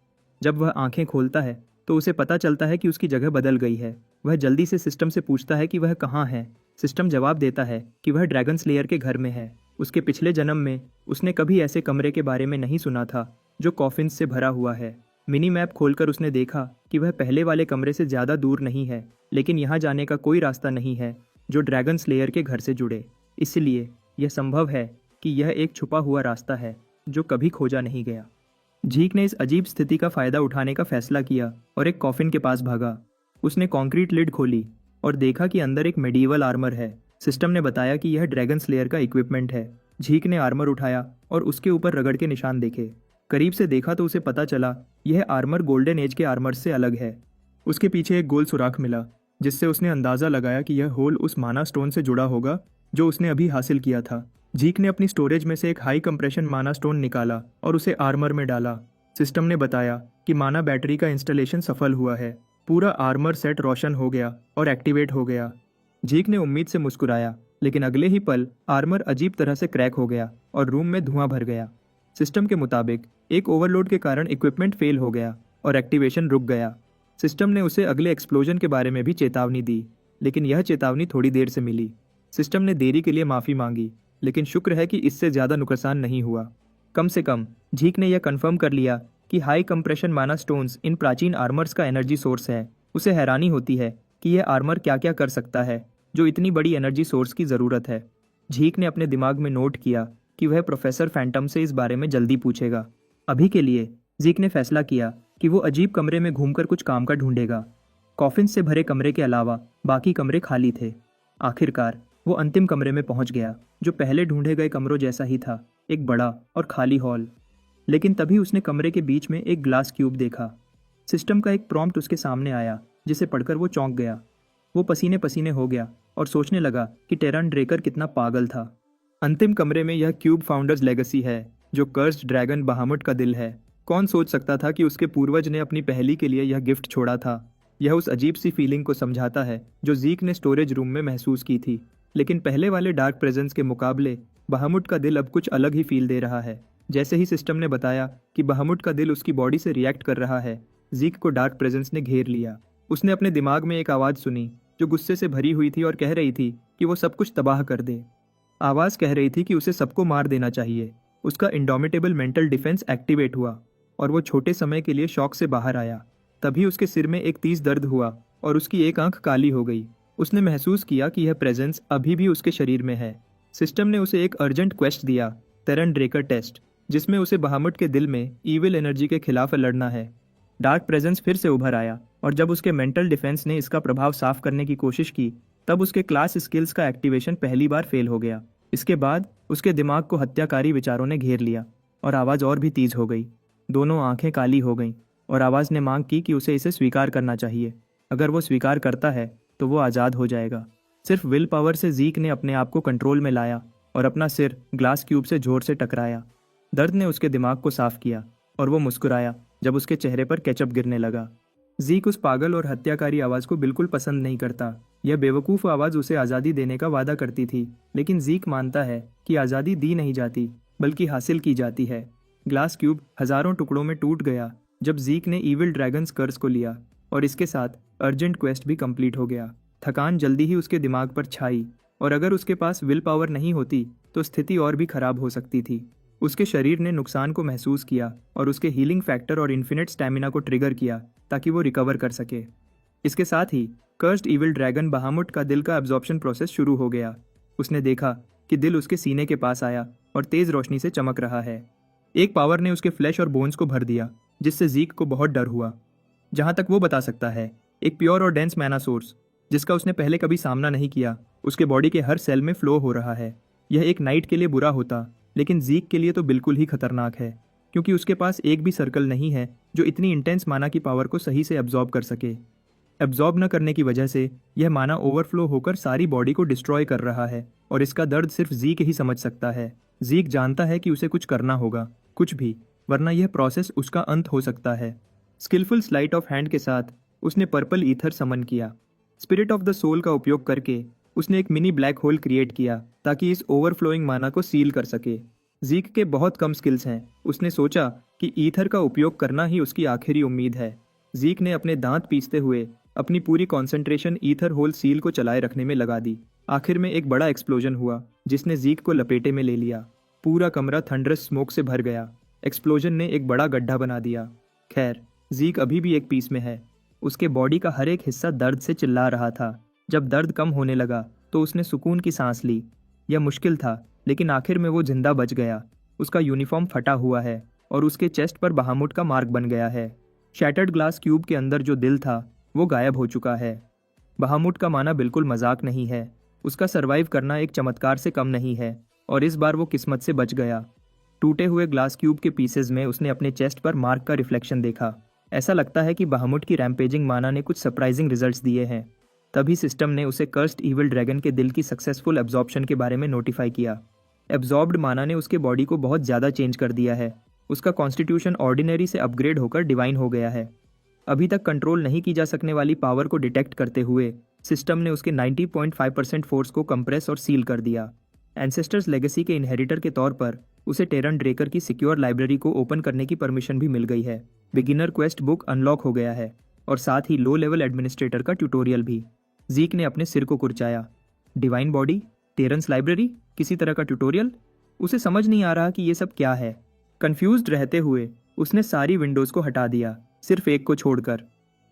जब वह आंखें खोलता है तो उसे पता चलता है कि उसकी जगह बदल गई है। वह जल्दी से सिस्टम से पूछता है कि वह कहाँ है। सिस्टम जवाब देता है कि वह ड्रैगन स्लेयर के घर में है। उसके पिछले जन्म में उसने कभी ऐसे कमरे के बारे में नहीं सुना था जो कॉफिन्स से भरा हुआ है। मिनी मैप खोलकर उसने देखा कि वह पहले वाले कमरे से ज़्यादा दूर नहीं है, लेकिन यहाँ जाने का कोई रास्ता नहीं है जो ड्रैगन स्लेयर के घर से जुड़े। इसलिए यह संभव है कि यह एक छुपा हुआ रास्ता है जो कभी खोजा नहीं गया। झीक ने इस अजीब स्थिति का फ़ायदा उठाने का फैसला किया और एक कॉफिन के पास भागा। उसने कंक्रीट लिड खोली और देखा कि अंदर एक मेडिवल आर्मर है। सिस्टम ने बताया कि यह ड्रैगन स्लेयर का इक्विपमेंट है। झीक ने आर्मर उठाया और उसके ऊपर रगड़ के निशान देखे। करीब से देखा तो उसे पता चला यह आर्मर गोल्डन एज के आर्मर से अलग है। उसके पीछे एक गोल सुराख मिला, जिससे उसने अंदाज़ा लगाया कि यह होल उस माना स्टोन से जुड़ा होगा जो उसने अभी हासिल किया था। झीक ने अपनी स्टोरेज में से एक हाई कंप्रेशन माना स्टोन निकाला और उसे आर्मर में डाला। सिस्टम ने बताया कि माना बैटरी का इंस्टॉलेशन सफल हुआ है। पूरा आर्मर सेट रोशन हो गया और एक्टिवेट हो गया। झीक ने उम्मीद से मुस्कुराया, लेकिन अगले ही पल आर्मर अजीब तरह से क्रैक हो गया और रूम में धुआं भर गया। सिस्टम के मुताबिक एक ओवरलोड के कारण इक्विपमेंट फेल हो गया और एक्टिवेशन रुक गया। सिस्टम ने उसे अगले एक्सप्लोजन के बारे में भी चेतावनी दी, लेकिन यह चेतावनी थोड़ी देर से मिली। सिस्टम ने देरी के लिए माफ़ी मांगी, लेकिन शुक्र है कि इससे ज़्यादा नुकसान नहीं हुआ। कम से कम झीक ने यह कंफर्म कर लिया कि हाई कंप्रेशन माना स्टोन्स इन प्राचीन आर्मर्स का एनर्जी सोर्स है। उसे हैरानी होती है कि यह आर्मर क्या क्या कर सकता है जो इतनी बड़ी एनर्जी सोर्स की ज़रूरत है। झीक ने अपने दिमाग में नोट किया कि वह प्रोफेसर फैंटम से इस बारे में जल्दी पूछेगा। अभी के लिए झीक ने फैसला किया कि वो अजीब कमरे में घूमकर कुछ काम का ढूंढेगा। कॉफिन से भरे कमरे के अलावा बाकी कमरे खाली थे। आखिरकार वो अंतिम कमरे में पहुंच गया, जो पहले ढूंढे गए कमरों जैसा ही था, एक बड़ा और खाली हॉल। लेकिन तभी उसने कमरे के बीच में एक ग्लास क्यूब देखा। सिस्टम का एक प्रॉम्प्ट उसके सामने आया, जिसे पढ़कर वो चौंक गया। वो पसीने पसीने हो गया और सोचने लगा कि टेरन ड्रेकर कितना पागल था। अंतिम कमरे में यह क्यूब फाउंडर्स लेगेसी है, जो कर्स्ड ड्रैगन बहामुट का दिल है। कौन सोच सकता था कि उसके पूर्वज ने अपनी पहेली के लिए यह गिफ्ट छोड़ा था। यह उस अजीब सी फीलिंग को समझाता है जो झीक ने स्टोरेज रूम में महसूस की थी। लेकिन पहले वाले डार्क प्रेजेंस के मुकाबले बहामुट का दिल अब कुछ अलग ही फील दे रहा है। जैसे ही सिस्टम ने बताया कि बहामुट का दिल उसकी बॉडी से रिएक्ट कर रहा है, झीक को डार्क प्रेजेंस ने घेर लिया। उसने अपने दिमाग में एक आवाज़ सुनी जो गुस्से से भरी हुई थी और कह रही थी कि वो सब कुछ तबाह कर दे। आवाज़ कह रही थी कि उसे सबको मार देना चाहिए। उसका इंडोमिटेबल मेंटल डिफेंस एक्टिवेट हुआ और वो छोटे समय के लिए शॉक से बाहर आया। तभी उसके सिर में एक तेज दर्द हुआ और उसकी एक आंख काली हो गई। उसने महसूस किया कि यह प्रेजेंस अभी भी उसके शरीर में है। सिस्टम ने उसे एक अर्जेंट क्वेस्ट दिया, टेरन ड्रेकर टेस्ट, जिसमें उसे बहामुट के दिल में ईविल एनर्जी के खिलाफ लड़ना है। डार्क प्रेजेंस फिर से उभर आया और जब उसके मेंटल डिफेंस ने इसका प्रभाव साफ करने की कोशिश की, तब उसके क्लास स्किल्स का एक्टिवेशन पहली बार फेल हो गया। इसके बाद उसके दिमाग को हत्याकारी विचारों ने घेर लिया और आवाज़ और भी तेज हो गई। दोनों आंखें काली हो गईं और आवाज़ ने मांग की कि उसे इसे स्वीकार करना चाहिए। अगर वो स्वीकार करता है तो वो आज़ाद हो जाएगा। सिर्फ विल पावर से जीक ने अपने आप को कंट्रोल में लाया और अपना सिर ग्लास क्यूब से जोर से टकराया। दर्द ने उसके दिमाग को साफ किया और वो मुस्कुराया जब उसके चेहरे पर केचप गिरने लगा। जीक उस पागल और हत्याकारी आवाज़ को बिल्कुल पसंद नहीं करता। यह बेवकूफ़ आवाज़ उसे आज़ादी देने का वादा करती थी, लेकिन जीक मानता है कि आज़ादी दी नहीं जाती बल्कि हासिल की जाती है। ग्लास क्यूब हज़ारों टुकड़ों में टूट गया जब जीक ने ईविल ड्रैगन्स कर्स को लिया और इसके साथ अर्जेंट क्वेस्ट भी कंप्लीट हो गया। थकान जल्दी ही उसके दिमाग पर छाई और अगर उसके पास विल पावर नहीं होती तो स्थिति और भी खराब हो सकती थी। उसके शरीर ने नुकसान को महसूस किया और उसके हीलिंग फैक्टर और इन्फिनिट स्टैमिना को ट्रिगर किया ताकि वो रिकवर कर सके। इसके साथ ही कर्स्ड ईविल ड्रैगन बहामुट का दिल का एब्जॉर्प्शन प्रोसेस शुरू हो गया। उसने देखा कि दिल उसके सीने के पास आया और तेज रोशनी से चमक रहा है। एक पावर ने उसके फ्लैश और बोन्स को भर दिया, जिससे जीक को बहुत डर हुआ। जहाँ तक वो बता सकता है, एक प्योर और डेंस मैना सोर्स जिसका उसने पहले कभी सामना नहीं किया उसके बॉडी के हर सेल में फ्लो हो रहा है। यह एक नाइट के लिए बुरा होता, लेकिन जीक के लिए तो बिल्कुल ही खतरनाक है, क्योंकि उसके पास एक भी सर्कल नहीं है जो इतनी इंटेंस माना की पावर को सही से एब्जॉर्ब कर सके। एब्जॉर्ब न करने की वजह से यह माना ओवरफ्लो होकर सारी बॉडी को डिस्ट्रॉय कर रहा है और इसका दर्द सिर्फ जीक ही समझ सकता है। जीक जानता है कि उसे कुछ करना होगा, कुछ भी, वरना यह प्रोसेस उसका अंत हो सकता है। स्किलफुल स्लाइट ऑफ हैंड के साथ उसने पर्पल ईथर समन किया। स्पिरिट ऑफ द सोल का उपयोग करके उसने एक मिनी ब्लैक होल क्रिएट किया ताकि इस ओवरफ्लोइंग माना को सील कर सके। जीक के बहुत कम स्किल्स हैं। उसने सोचा कि ईथर का उपयोग करना ही उसकी आखिरी उम्मीद है। जीक ने अपने दांत पीसते हुए अपनी पूरी कंसंट्रेशन ईथर होल सील को चलाए रखने में लगा दी। आखिर में एक बड़ा एक्सप्लोजन हुआ जिसने जीक को लपेटे में ले लिया। पूरा कमरा थंडरस स्मोक से भर गया। एक्सप्लोजन ने एक बड़ा गड्ढा बना दिया। खैर, जीक अभी भी एक पीस में है। उसके बॉडी का हर एक हिस्सा दर्द से चिल्ला रहा था। जब दर्द कम होने लगा तो उसने सुकून की सांस ली। यह मुश्किल था, लेकिन आखिर में वो जिंदा बच गया। उसका यूनिफॉर्म फटा हुआ है और उसके चेस्ट पर बहामुट का मार्क बन गया है। शैटर्ड ग्लास क्यूब के अंदर जो दिल था वो गायब हो चुका है। बहामुट का माना बिल्कुल मजाक नहीं है। उसका सरवाइव करना एक चमत्कार से कम नहीं है और इस बार वो किस्मत से बच गया। टूटे हुए ग्लास क्यूब के पीसेज में उसने अपने चेस्ट पर मार्क का रिफ्लेक्शन देखा। ऐसा लगता है कि बहामुट की रैम्पेजिंग माना ने कुछ सरप्राइजिंग रिजल्ट्स दिए हैं। तभी सिस्टम ने उसे कर्स्ड ईविल ड्रैगन के दिल की सक्सेसफुल एब्जॉर्प्शन के बारे में नोटिफाई किया। एब्जॉर्ब्ड माना ने उसके बॉडी को बहुत ज़्यादा चेंज कर दिया है। उसका कॉन्स्टिट्यूशन ऑर्डिनरी से अपग्रेड होकर डिवाइन हो गया है। अभी तक कंट्रोल नहीं की जा सकने वाली पावर को डिटेक्ट करते हुए सिस्टम ने उसके 90.5% फोर्स को कंप्रेस और सील कर दिया। एंसेस्टर्स लेगेसी के इनहेरिटर के तौर पर उसे टेरन ड्रेकर की सिक्योर लाइब्रेरी को ओपन करने की परमिशन भी मिल गई है। बिगिनर क्वेस्ट बुक अनलॉक हो गया है और साथ ही लो लेवल एडमिनिस्ट्रेटर का ट्यूटोरियल भी। जीक ने अपने सिर को कुरचाया। डिवाइन बॉडी, टेरन्स लाइब्रेरी, किसी तरह का ट्यूटोरियल? उसे समझ नहीं आ रहा कि ये सब क्या है। कंफ्यूज्ड रहते हुए उसने सारी विंडोज़ को हटा दिया, सिर्फ एक को छोड़कर।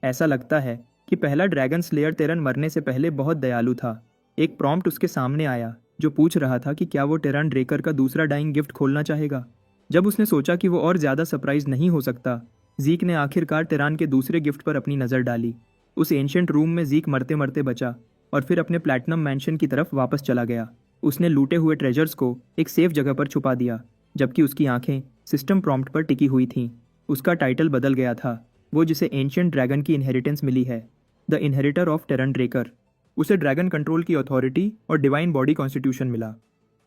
ऐसा लगता है कि पहला ड्रैगन स्लेयर टेरन मरने से पहले बहुत दयालु था। एक प्रॉम्प्ट उसके सामने आया जो पूछ रहा था कि क्या वो टेरन ड्रेकर का दूसरा डाइंग गिफ्ट खोलना चाहेगा। जब उसने सोचा कि वो और ज़्यादा सरप्राइज नहीं हो सकता, जीक ने आखिरकार टेरान के दूसरे गिफ्ट पर अपनी नज़र डाली। उस एंशिएंट रूम में जीक मरते मरते बचा और फिर अपने प्लैटिनम मैंशन की तरफ वापस चला गया। उसने लूटे हुए ट्रेजर्स को एक सेफ जगह पर छुपा दिया, जबकि उसकी आंखें सिस्टम प्रॉम्प्ट पर टिकी हुई थीं। उसका टाइटल बदल गया था, वो जिसे एंशिएंट ड्रैगन की इनहेरिटेंस मिली है, the inheritor of terrain Drucker. उसे ड्रैगन कंट्रोल की अथॉरिटी और डिवाइन बॉडी कॉन्स्टिट्यूशन मिला।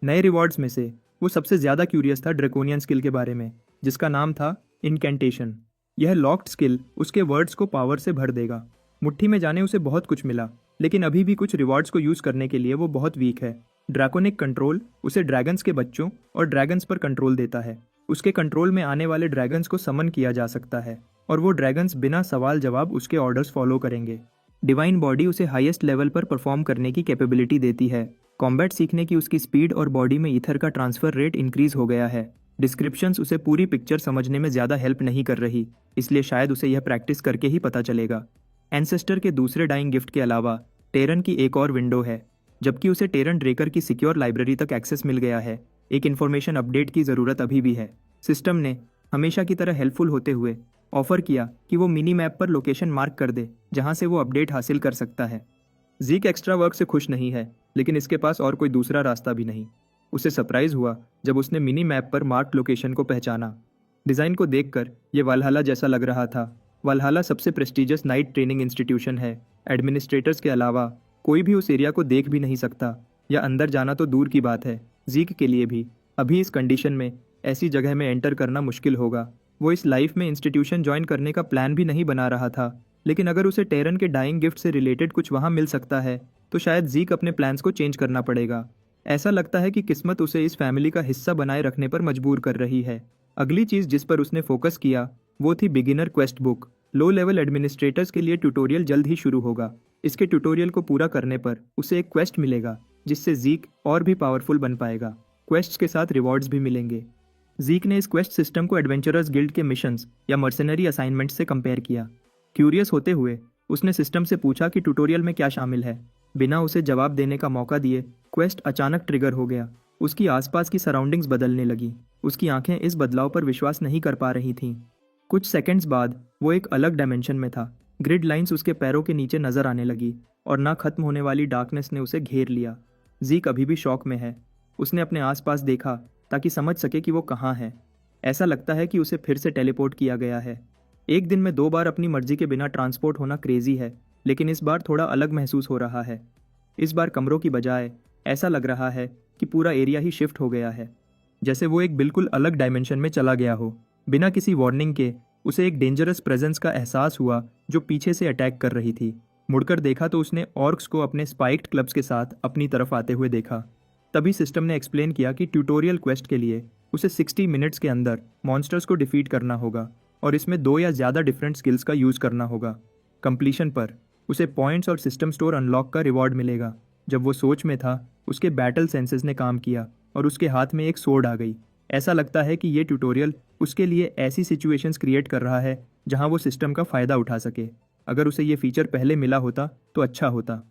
नए रिवॉर्ड्स में से वो सबसे ज़्यादा क्यूरियस था ड्रैकोनियन स्किल के बारे में, जिसका नाम था इनकैंटेशन। यह लॉक्ड स्किल उसके वर्ड्स को पावर से भर देगा। मुट्ठी में जाने उसे बहुत कुछ मिला, लेकिन अभी भी कुछ रिवॉर्ड्स को यूज़ करने के लिए वो बहुत वीक है। ड्रैकोनिक कंट्रोल उसे ड्रैगन्स के बच्चों और ड्रैगन्स पर कंट्रोल देता है। उसके कंट्रोल में आने वाले ड्रैगन्स को समन किया जा सकता है और वो ड्रैगन्स बिना सवाल जवाब उसके ऑर्डर्स फॉलो करेंगे। डिवाइन बॉडी उसे हाईएस्ट लेवल पर परफॉर्म करने की कैपेबिलिटी देती है। कॉम्बैट सीखने की उसकी स्पीड और बॉडी में ईथर का ट्रांसफर रेट इंक्रीज हो गया है। डिस्क्रिप्शंस उसे पूरी पिक्चर समझने में ज़्यादा हेल्प नहीं कर रही, इसलिए शायद उसे यह प्रैक्टिस करके ही पता चलेगा। एंसेस्टर के दूसरे डाइंग गिफ्ट के अलावा टेरन की एक और विंडो है, जबकि उसे टेरन ड्रेकर की सिक्योर लाइब्रेरी तक एक्सेस मिल गया है। एक इन्फॉर्मेशन अपडेट की ज़रूरत अभी भी है। सिस्टम ने हमेशा की तरह हेल्पफुल होते हुए ऑफर किया कि वो मिनी मैप पर लोकेशन मार्क कर दे जहां से वो अपडेट हासिल कर सकता है। जीक एक्स्ट्रा वर्क से खुश नहीं है, लेकिन इसके पास और कोई दूसरा रास्ता भी नहीं। उसे सरप्राइज हुआ जब उसने मिनी मैप पर मार्क लोकेशन को पहचाना। डिज़ाइन को देखकर ये वालहला जैसा लग रहा था। वालहला सबसे प्रेस्टिजियस नाइट ट्रेनिंग इंस्टीट्यूशन है। एडमिनिस्ट्रेटर्स के अलावा कोई भी उस एरिया को देख भी नहीं सकता, या अंदर जाना तो दूर की बात है। जीक के लिए भी अभी इस कंडीशन में ऐसी जगह में एंटर करना मुश्किल होगा। वो इस लाइफ में इंस्टीट्यूशन ज्वाइन करने का प्लान भी नहीं बना रहा था, लेकिन अगर उसे टेरन के डाइंग गिफ्ट से रिलेटेड कुछ वहाँ मिल सकता है तो शायद जीक अपने प्लान्स को चेंज करना पड़ेगा। ऐसा लगता है कि किस्मत उसे इस फैमिली का हिस्सा बनाए रखने पर मजबूर कर रही है। अगली चीज़ जिस पर उसने फोकस किया वो थी beginner quest book. Low level administrators के लिए ट्यूटोरियल जल्द ही शुरू होगा। इसके ट्यूटोरियल को पूरा करने पर उसे एक क्वेस्ट मिलेगा जिससे जीक और भी पावरफुल बन पाएगा। क्वेस्ट्स के साथ रिवॉर्ड्स भी मिलेंगे। जीक ने इस क्वेस्ट सिस्टम को एडवेंचरर्स गिल्ड के मिशंस या मर्सनरी असाइनमेंट्स से कंपेयर किया। क्यूरियस होते हुए उसने सिस्टम से पूछा कि ट्यूटोरियल में क्या शामिल है। बिना उसे जवाब देने का मौका दिए क्वेस्ट अचानक ट्रिगर हो गया। उसकी आसपास की सराउंडिंग्स बदलने लगी। उसकी आंखें इस बदलाव पर विश्वास नहीं कर पा रही थीं। कुछ सेकंड्स बाद वो एक अलग डायमेंशन में था। ग्रिड लाइंस उसके पैरों के नीचे नजर आने लगी और ना खत्म होने वाली डार्कनेस ने उसे घेर लिया। जीक अभी भी शॉक में है। उसने अपने आसपास देखा ताकि समझ सके कि वो कहाँ है। ऐसा लगता है कि उसे फिर से टेलीपोर्ट किया गया है। एक दिन में 2 बार अपनी मर्जी के बिना ट्रांसपोर्ट होना क्रेजी है, लेकिन इस बार थोड़ा अलग महसूस हो रहा है। इस बार कमरों की बजाय ऐसा लग रहा है कि पूरा एरिया ही शिफ्ट हो गया है, जैसे वो एक बिल्कुल अलग डायमेंशन में चला गया हो। बिना किसी वार्निंग के उसे एक डेंजरस प्रेजेंस का एहसास हुआ जो पीछे से अटैक कर रही थी। मुड़कर देखा तो उसने ऑर्क्स को अपने स्पाइक्ड क्लब्स के साथ अपनी तरफ आते हुए देखा। तभी सिस्टम ने एक्सप्लेन किया कि ट्यूटोरियल क्वेस्ट के लिए उसे 60 मिनट्स के अंदर मॉन्स्टर्स को डिफीट करना होगा और इसमें 2 या ज़्यादा डिफरेंट स्किल्स का यूज़ करना होगा। कंप्लीशन पर उसे पॉइंट्स और सिस्टम स्टोर अनलॉक का रिवॉर्ड मिलेगा। जब वो सोच में था उसके बैटल सेंसेस ने काम किया और उसके हाथ में एक सोर्ड आ गई। ऐसा लगता है कि ये ट्यूटोरियल उसके लिए ऐसी सिचुएशंस क्रिएट कर रहा है जहां वो सिस्टम का फ़ायदा उठा सके। अगर उसे ये फीचर पहले मिला होता तो अच्छा होता।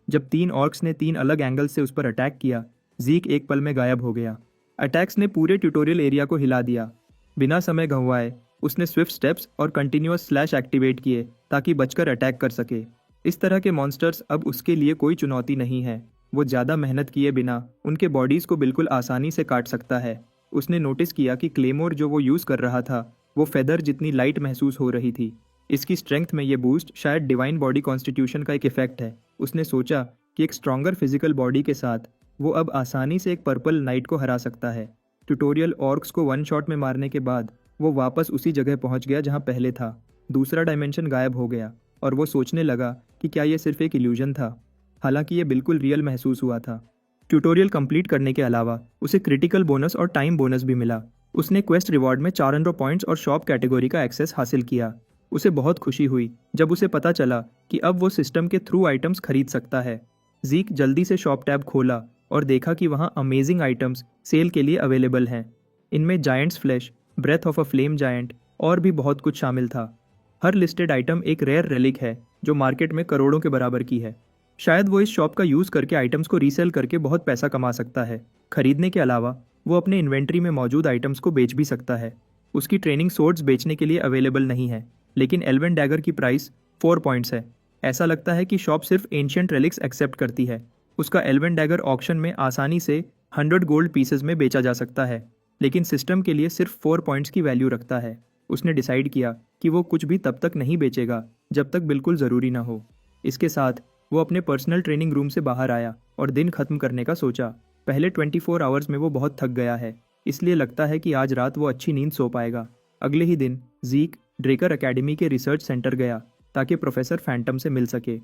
जब 3 ऑर्क्स ने 3 अलग एंगल से उस पर अटैक किया, जीक एक पल में गायब हो गया। अटैक्स ने पूरे ट्यूटोरियल एरिया को हिला दिया। बिना समय गंवाए उसने स्विफ्ट स्टेप्स और कंटिन्यूअस स्लैश एक्टिवेट किए ताकि बचकर अटैक कर सके। इस तरह के मॉन्स्टर्स अब उसके लिए कोई चुनौती नहीं है। वो ज़्यादा मेहनत किए बिना उनके बॉडीज़ को बिल्कुल आसानी से काट सकता है। उसने नोटिस किया कि क्लेमोर जो वो यूज़ कर रहा था वो फेदर जितनी लाइट महसूस हो रही थी। इसकी स्ट्रेंथ में ये बूस्ट शायद डिवाइन बॉडी कॉन्स्टिट्यूशन का एक इफेक्ट है। उसने सोचा कि एक स्ट्रॉन्गर फिजिकल बॉडी के साथ वो अब आसानी से एक पर्पल नाइट को हरा सकता है। ट्यूटोरियल ऑर्क्स को 1 शॉट में मारने के बाद वो वापस उसी जगह पहुंच गया जहां पहले था। दूसरा डायमेंशन गायब हो गया और वो सोचने लगा कि क्या ये सिर्फ एक इल्यूजन था, हालांकि ये बिल्कुल रियल महसूस हुआ था। ट्यूटोरियल कंप्लीट करने के अलावा उसे क्रिटिकल बोनस और टाइम बोनस भी मिला। उसने क्वेस्ट रिवॉर्ड में 400 पॉइंट्स और शॉप कैटेगरी का एक्सेस हासिल किया। उसे बहुत खुशी हुई जब उसे पता चला कि अब वो सिस्टम के थ्रू आइटम्स खरीद सकता है। जीक जल्दी से शॉप टैब खोला और देखा कि वहाँ अमेजिंग आइटम्स सेल के लिए अवेलेबल हैं। इनमें giants flash, breath of a flame giant और भी बहुत कुछ शामिल था। हर लिस्टेड आइटम एक रेयर रेलिक है जो मार्केट में करोड़ों के बराबर की है। शायद वो इस शॉप का यूज़ करके आइटम्स को रीसेल करके बहुत पैसा कमा सकता है। खरीदने के अलावा वो अपने इन्वेंट्री में मौजूद आइटम्स को बेच भी सकता है। उसकी ट्रेनिंग सोर्ड्स बेचने के लिए अवेलेबल नहीं है, लेकिन एल्वन डैगर की प्राइस 4 पॉइंट्स है। ऐसा लगता है कि शॉप सिर्फ एंशियंट रेलिक्स एक्सेप्ट करती है। उसका एल्वन डैगर ऑक्शन में आसानी से 100 गोल्ड पीसेज में बेचा जा सकता है, लेकिन सिस्टम के लिए सिर्फ 4 पॉइंट्स की वैल्यू रखता है। उसने डिसाइड किया कि वो कुछ भी तब तक नहीं बेचेगा जब तक बिल्कुल ज़रूरी ना हो। इसके साथ वो अपने पर्सनल ट्रेनिंग रूम से बाहर आया और दिन खत्म करने का सोचा। पहले 24 आवर्स में वो बहुत थक गया है, इसलिए लगता है कि आज रात वो अच्छी नींद सो पाएगा। अगले ही दिन जीक ड्रेकर एकेडमी के रिसर्च सेंटर गया ताकि प्रोफेसर फैंटम से मिल सके।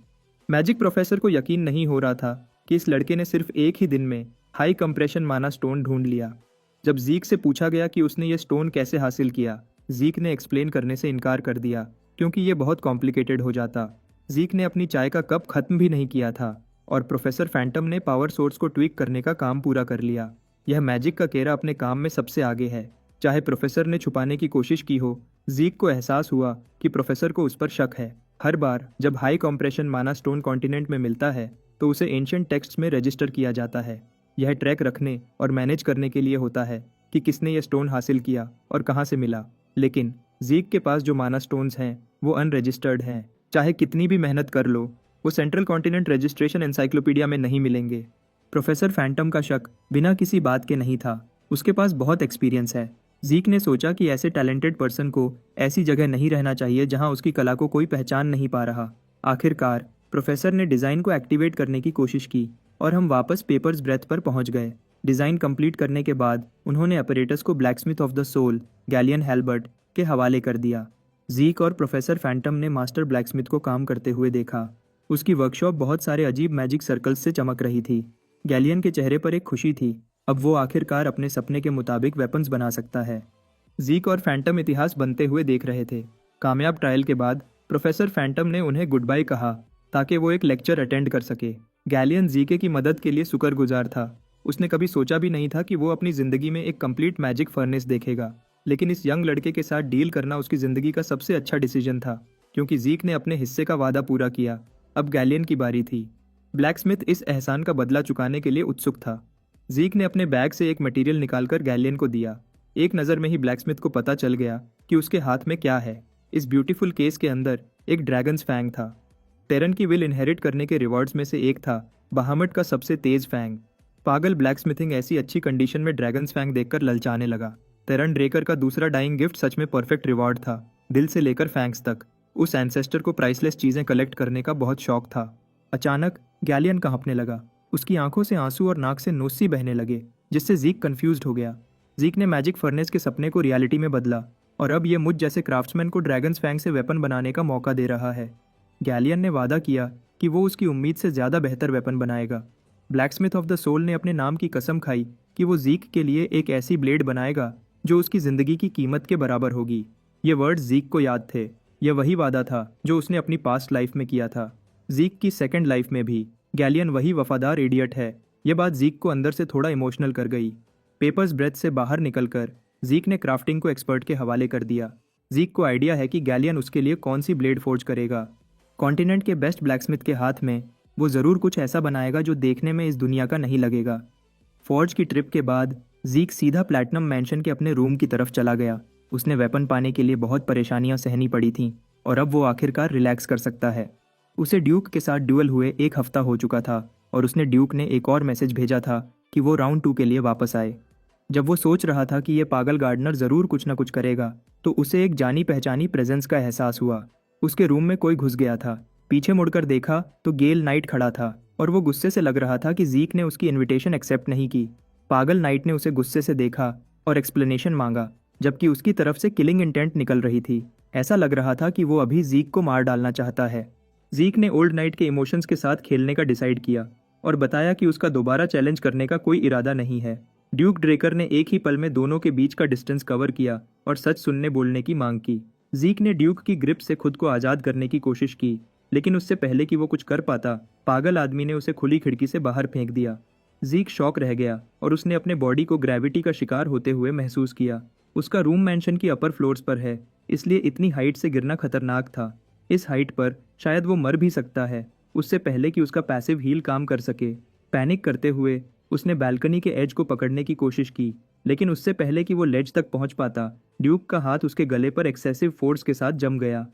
मैजिक प्रोफेसर को यकीन नहीं हो रहा था कि इस लड़के ने सिर्फ एक ही दिन में हाई कंप्रेशन माना स्टोन ढूंढ लिया। जब जीक से पूछा गया कि उसने ये स्टोन कैसे हासिल किया, जीक ने एक्सप्लेन करने से इनकार कर दिया क्योंकि ये बहुत कॉम्प्लिकेटेड हो जाता। जीक ने अपनी चाय का कप खत्म भी नहीं किया था और प्रोफेसर फैंटम ने पावर सोर्स को ट्विक करने का काम पूरा कर लिया। यह मैजिक का केरा अपने काम में सबसे आगे है। चाहे प्रोफेसर ने छुपाने की कोशिश की हो, जीक को एहसास हुआ कि प्रोफेसर को उस पर शक है। हर बार जब हाई कॉम्प्रेशन माना स्टोन कॉन्टिनेंट में मिलता है तो उसे एंशिएंट टेक्स्ट में रजिस्टर किया जाता है। यह ट्रैक रखने और मैनेज करने के लिए होता है कि किसने यह स्टोन हासिल किया और कहाँ से मिला। लेकिन जीक के पास जो माना स्टोन्स हैं वो अनरजिस्टर्ड हैं। चाहे कितनी भी मेहनत कर लो, वो सेंट्रल कॉन्टिनेंट रजिस्ट्रेशन एनसाइक्लोपीडिया में नहीं मिलेंगे। प्रोफेसर फैंटम का शक बिना किसी बात के नहीं था। उसके पास बहुत एक्सपीरियंस है। जीक ने सोचा कि ऐसे टैलेंटेड पर्सन को ऐसी जगह नहीं रहना चाहिए जहां उसकी कला को कोई पहचान नहीं पा रहा। आखिरकार प्रोफेसर ने डिज़ाइन को एक्टिवेट करने की कोशिश की और हम वापस पेपर्स ब्रेथ पर पहुंच गए। डिज़ाइन कंप्लीट करने के बाद उन्होंने अपरेटस को blacksmith of the soul galleon Helbert के हवाले कर दिया। जीक और प्रोफेसर फैंटम ने मास्टर ब्लैकस्मिथ को काम करते हुए देखा। उसकी वर्कशॉप बहुत सारे अजीब मैजिक सर्कल्स से चमक रही थी। गैलियन के चेहरे पर एक खुशी थी, अब वो आखिरकार अपने सपने के मुताबिक वेपन्स बना सकता है। जीक और फैंटम इतिहास बनते हुए देख रहे थे। कामयाब ट्रायल के बाद प्रोफेसर फैंटम ने उन्हें गुड बाय कहा ताकि वो एक लेक्चर अटेंड कर सके। गैलियन जीके की मदद के लिए शुक्रगुजार था। उसने कभी सोचा भी नहीं था कि वो अपनी ज़िंदगी में एक कंप्लीट मैजिक फर्नेस देखेगा, लेकिन इस यंग लड़के के साथ डील करना उसकी ज़िंदगी का सबसे अच्छा डिसीजन था, क्योंकि जीक ने अपने हिस्से का वादा पूरा किया। अब गैलियन की बारी थी। ब्लैकस्मिथ इस एहसान का बदला चुकाने के लिए उत्सुक था। जीक ने अपने बैग से एक मटेरियल निकालकर गैलियन को दिया। एक नज़र में ही ब्लैकस्मिथ को पता चल गया कि उसके हाथ में क्या है। इस ब्यूटीफुल केस के अंदर एक ड्रैगन्स फैंग था। टेरन की विल इनहेरिट करने के रिवॉर्ड्स में से एक था बहामट का सबसे तेज फैंग। पागल ब्लैकस्मिथिंग ऐसी अच्छी कंडीशन में ड्रैगन्स फैंग देखकर ललचाने लगा। टेरन ड्रेकर का दूसरा डाइंग गिफ्ट सच में परफेक्ट रिवॉर्ड था। दिल से लेकर फैंग्स तक उस एंसेस्टर को प्राइसलेस चीज़ें कलेक्ट करने का बहुत शौक था। अचानक गैलियन कांपने लगा। उसकी आंखों से आंसू और नाक से नोस्सी बहने लगे, जिससे जीक कंफ्यूज्ड हो गया। जीक ने मैजिक फर्नेस के सपने को रियलिटी में बदला और अब ये मुझ जैसे क्राफ्ट्समैन को ड्रैगन्स फैंग से वेपन बनाने का मौका दे रहा है। गैलियन ने वादा किया कि वो उसकी उम्मीद से ज़्यादा बेहतर वेपन बनाएगा। ब्लैकस्मिथ ऑफ द सोल ने अपने नाम की कसम खाई कि वो जीक के लिए एक ऐसी ब्लेड बनाएगा जो उसकी ज़िंदगी की कीमत के बराबर होगी। ये वर्ड्स जीक को याद थे। यह वही वादा था जो उसने अपनी पास्ट लाइफ में किया था। जीक की सेकंड लाइफ में भी गैलियन वही वफादार इडियट है। यह बात जीक को अंदर से थोड़ा इमोशनल कर गई। पेपर्स ब्रेथ से बाहर निकलकर जीक ने क्राफ्टिंग को एक्सपर्ट के हवाले कर दिया। जीक को आइडिया है कि गैलियन उसके लिए कौन सी ब्लेड फोर्ज करेगा। कॉन्टिनेंट के बेस्ट ब्लैकस्मिथ के हाथ में वो ज़रूर कुछ ऐसा बनाएगा जो देखने में इस दुनिया का नहीं लगेगा। फॉर्ज की ट्रिप के बाद जीक सीधा प्लैटिनम मैंशन के अपने रूम की तरफ चला गया। उसने वेपन पाने के लिए बहुत परेशानियां सहनी पड़ी थीं और अब वो आखिरकार रिलैक्स कर सकता है। उसे ड्यूक के साथ ड्यूअल हुए एक हफ्ता हो चुका था और उसने ड्यूक ने एक और मैसेज भेजा था कि वो राउंड 2 के लिए वापस आए। जब वो सोच रहा था कि ये पागल गार्डनर ज़रूर कुछ न कुछ करेगा तो उसे एक जानी पहचानी प्रेजेंस का एहसास हुआ। उसके रूम में कोई घुस गया था। पीछे मुड़कर देखा तो गेल नाइट खड़ा था और वो गुस्से से लग रहा था कि जीक ने उसकी इनविटेशन एक्सेप्ट नहीं की। पागल नाइट ने उसे गुस्से से देखा और एक्सप्लेनेशन मांगा, जबकि उसकी तरफ से किलिंग इंटेंट निकल रही थी। ऐसा लग रहा था कि वो अभी जीक को मार डालना चाहता है। जीक ने ओल्ड नाइट के इमोशंस के साथ खेलने का डिसाइड किया और बताया कि उसका दोबारा चैलेंज करने का कोई इरादा नहीं है। ड्यूक ड्रेकर ने एक ही पल में दोनों के बीच का डिस्टेंस कवर किया और सच सुनने बोलने की मांग की। जीक ने ड्यूक की ग्रिप से खुद को आज़ाद करने की कोशिश की, लेकिन उससे पहले कि वो कुछ कर पाता, पागल आदमी ने उसे खुली खिड़की से बाहर फेंक दिया। जीक शॉक रह गया और उसने अपने बॉडी को ग्रेविटी का शिकार होते हुए महसूस किया। उसका रूम मैंशन की अपर फ्लोर्स पर है, इसलिए इतनी हाइट से गिरना खतरनाक था। इस हाइट पर शायद वो मर भी सकता है, उससे पहले कि उसका पैसिव हील काम कर सके। पैनिक करते हुए उसने बालकनी के एज को पकड़ने की कोशिश की, लेकिन उससे पहले कि वो लेज तक पहुंच पाता, ड्यूक का हाथ उसके गले पर एक्सेसिव फोर्स के साथ जम गया।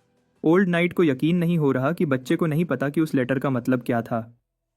ओल्ड नाइट को यकीन नहीं हो रहा कि बच्चे को नहीं पता कि उस लेटर का मतलब क्या था।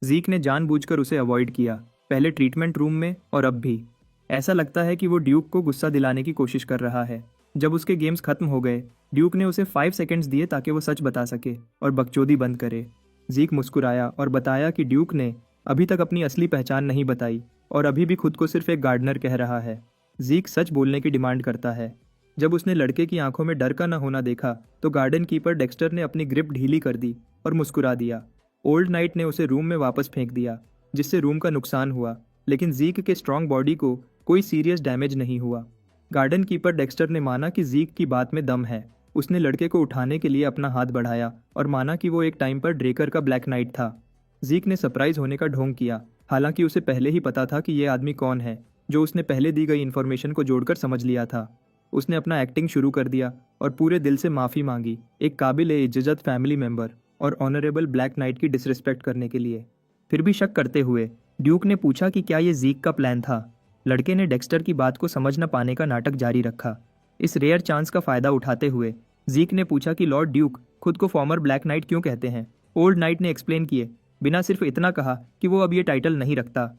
जीक ने जानबूझकर उसे अवॉइड किया, पहले ट्रीटमेंट रूम में और अब भी। ऐसा लगता है कि वो ड्यूक को गुस्सा दिलाने की कोशिश कर रहा है। जब उसके गेम्स खत्म हो गए, ड्यूक ने उसे 5 सेकंड्स दिए ताकि वो सच बता सके और बकचोदी बंद करे। जीक मुस्कुराया और बताया कि ड्यूक ने अभी तक अपनी असली पहचान नहीं बताई और अभी भी खुद को सिर्फ एक गार्डनर कह रहा है। जीक सच बोलने की डिमांड करता है। जब उसने लड़के की आंखों में डर का न होना देखा तो गार्डन कीपर डेक्स्टर ने अपनी ग्रिप ढीली कर दी और मुस्कुरा दिया। ओल्ड नाइट ने उसे रूम में वापस फेंक दिया, जिससे रूम का नुकसान हुआ, लेकिन जीक के स्ट्रॉन्ग बॉडी को कोई सीरियस डैमेज नहीं हुआ। गार्डन कीपर डेक्स्टर ने माना कि जीक की बात में दम है। उसने लड़के को उठाने के लिए अपना हाथ बढ़ाया और माना कि वो एक टाइम पर ड्रेकर का ब्लैक नाइट था। जीक ने सरप्राइज होने का ढोंग किया, हालांकि उसे पहले ही पता था कि ये आदमी कौन है, जो उसने पहले दी गई इन्फॉर्मेशन को जोड़कर समझ लिया था। उसने अपना एक्टिंग शुरू कर दिया और पूरे दिल से माफ़ी मांगी, एक काबिल-ए-इज्जत फैमिली मेंबर और ऑनरेबल ब्लैक नाइट की डिसरिस्पेक्ट करने के लिए। फिर भी शक करते हुए ड्यूक ने पूछा कि क्या ये जीक का प्लान था। लड़के ने डेक्स्टर की बात को समझ न पाने का नाटक जारी रखा। इस रेयर चांस का फ़ायदा उठाते हुए जीक ने पूछा कि लॉर्ड ड्यूक खुद को फॉर्मर ब्लैक नाइट क्यों कहते हैं। ओल्ड नाइट ने एक्सप्लेन किए, बिना सिर्फ इतना कहा कि वो अब ये टाइटल नहीं रखता।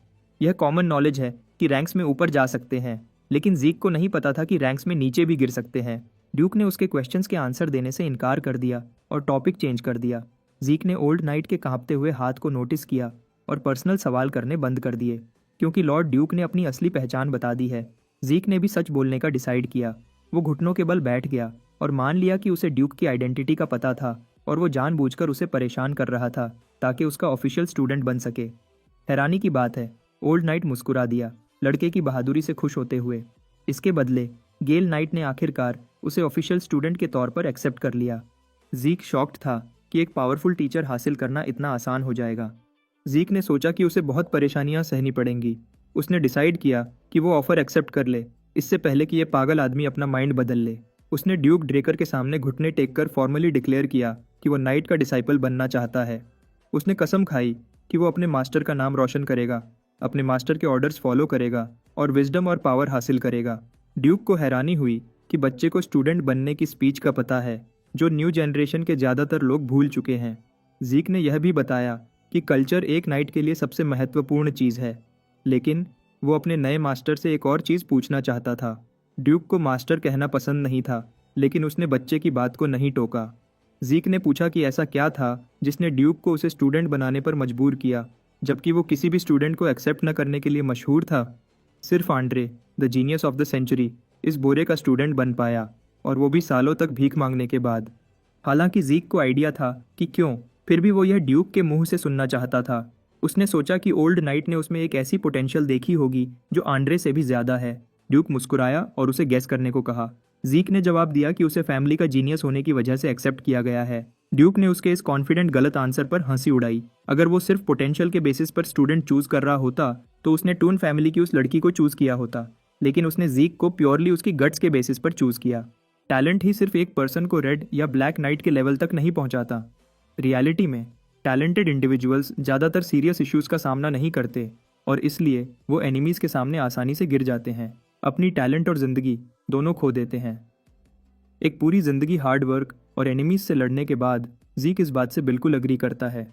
यह कॉमन नॉलेज है कि रैंक्स में ऊपर जा सकते हैं, लेकिन जीक को नहीं पता था कि रैंक्स में नीचे भी गिर सकते हैं। ड्यूक ने उसके क्वेश्चंस के आंसर देने से इनकार कर दिया और टॉपिक चेंज कर दिया। जीक ने ओल्ड नाइट के कांपते हुए हाथ को नोटिस किया और पर्सनल सवाल करने बंद कर दिए, क्योंकि लॉर्ड ड्यूक ने अपनी असली पहचान बता दी है। जीक ने भी सच बोलने का डिसाइड किया। वो घुटनों के बल बैठ गया और मान लिया कि उसे ड्यूक की आइडेंटिटी का पता था और वो जानबूझकर उसे परेशान कर रहा था ताकि उसका ऑफिशियल स्टूडेंट बन सके। हैरानी की बात है, ओल्ड नाइट मुस्कुरा दिया, लड़के की बहादुरी से खुश होते हुए। इसके बदले गेल नाइट ने आखिरकार उसे ऑफिशियल स्टूडेंट के तौर पर एक्सेप्ट कर लिया। जीक शॉक्ड था कि एक पावरफुल टीचर हासिल करना इतना आसान हो जाएगा। जीक ने सोचा कि उसे बहुत परेशानियां सहनी पड़ेंगी। उसने डिसाइड किया कि वो ऑफर एक्सेप्ट कर ले, इससे पहले कि ये पागल आदमी अपना माइंड बदल ले। उसने ड्यूक ड्रेकर के सामने घुटने टेक कर फॉर्मली डिक्लेयर किया कि वो नाइट का डिसाइपल बनना चाहता है। उसने कसम खाई कि वो अपने मास्टर का नाम रोशन करेगा, अपने मास्टर के ऑर्डर्स फॉलो करेगा और विजडम और पावर हासिल करेगा। ड्यूक को हैरानी हुई कि बच्चे को स्टूडेंट बनने की स्पीच का पता है, जो न्यू जनरेशन के ज़्यादातर लोग भूल चुके हैं। जीक ने यह भी बताया कि कल्चर एक नाइट के लिए सबसे महत्वपूर्ण चीज़ है, लेकिन वो अपने नए मास्टर से एक और चीज़ पूछना चाहता था। ड्यूक को मास्टर कहना पसंद नहीं था, लेकिन उसने बच्चे की बात को नहीं टोका। जीक ने पूछा कि ऐसा क्या था जिसने ड्यूक को उसे स्टूडेंट बनाने पर मजबूर किया, जबकि वो किसी भी स्टूडेंट को एक्सेप्ट न करने के लिए मशहूर था। सिर्फ Andre, the genius of the century, इस बोरे का स्टूडेंट बन पाया, और वो भी सालों तक भीख मांगने के बाद। हालांकि जीक को आइडिया था कि क्यों, फिर भी वो यह ड्यूक के मुंह से सुनना चाहता था। उसने सोचा कि ओल्ड नाइट ने उसमें एक ऐसी पोटेंशियल देखी होगी जो आंड्रे से भी ज़्यादा है। ड्यूक मुस्कुराया और उसे गेस करने को कहा। जीक ने जवाब दिया कि उसे फैमिली का जीनियस होने की वजह से एक्सेप्ट किया गया है। ड्यूक ने उसके इस कॉन्फिडेंट गलत आंसर पर हंसी उड़ाई। अगर वो सिर्फ पोटेंशियल के बेसिस पर स्टूडेंट चूज कर रहा होता तो उसने टून फैमिली की उस लड़की को चूज किया होता, लेकिन उसने जीक को प्योरली उसकी गट्स के बेसिस पर चूज किया। टैलेंट ही सिर्फ एक पर्सन को रेड या ब्लैक नाइट के लेवल तक नहीं पहुंचाता। रियलिटी में टैलेंटेड इंडिविजुअल्स ज़्यादातर सीरियस इश्यूज़ का सामना नहीं करते और इसलिए वो एनिमीज़ के सामने आसानी से गिर जाते हैं, अपनी टैलेंट और ज़िंदगी दोनों खो देते हैं। एक पूरी ज़िंदगी हार्ड वर्क और एनिमीज़ से लड़ने के बाद जीक इस बात से बिल्कुल अग्री करता है।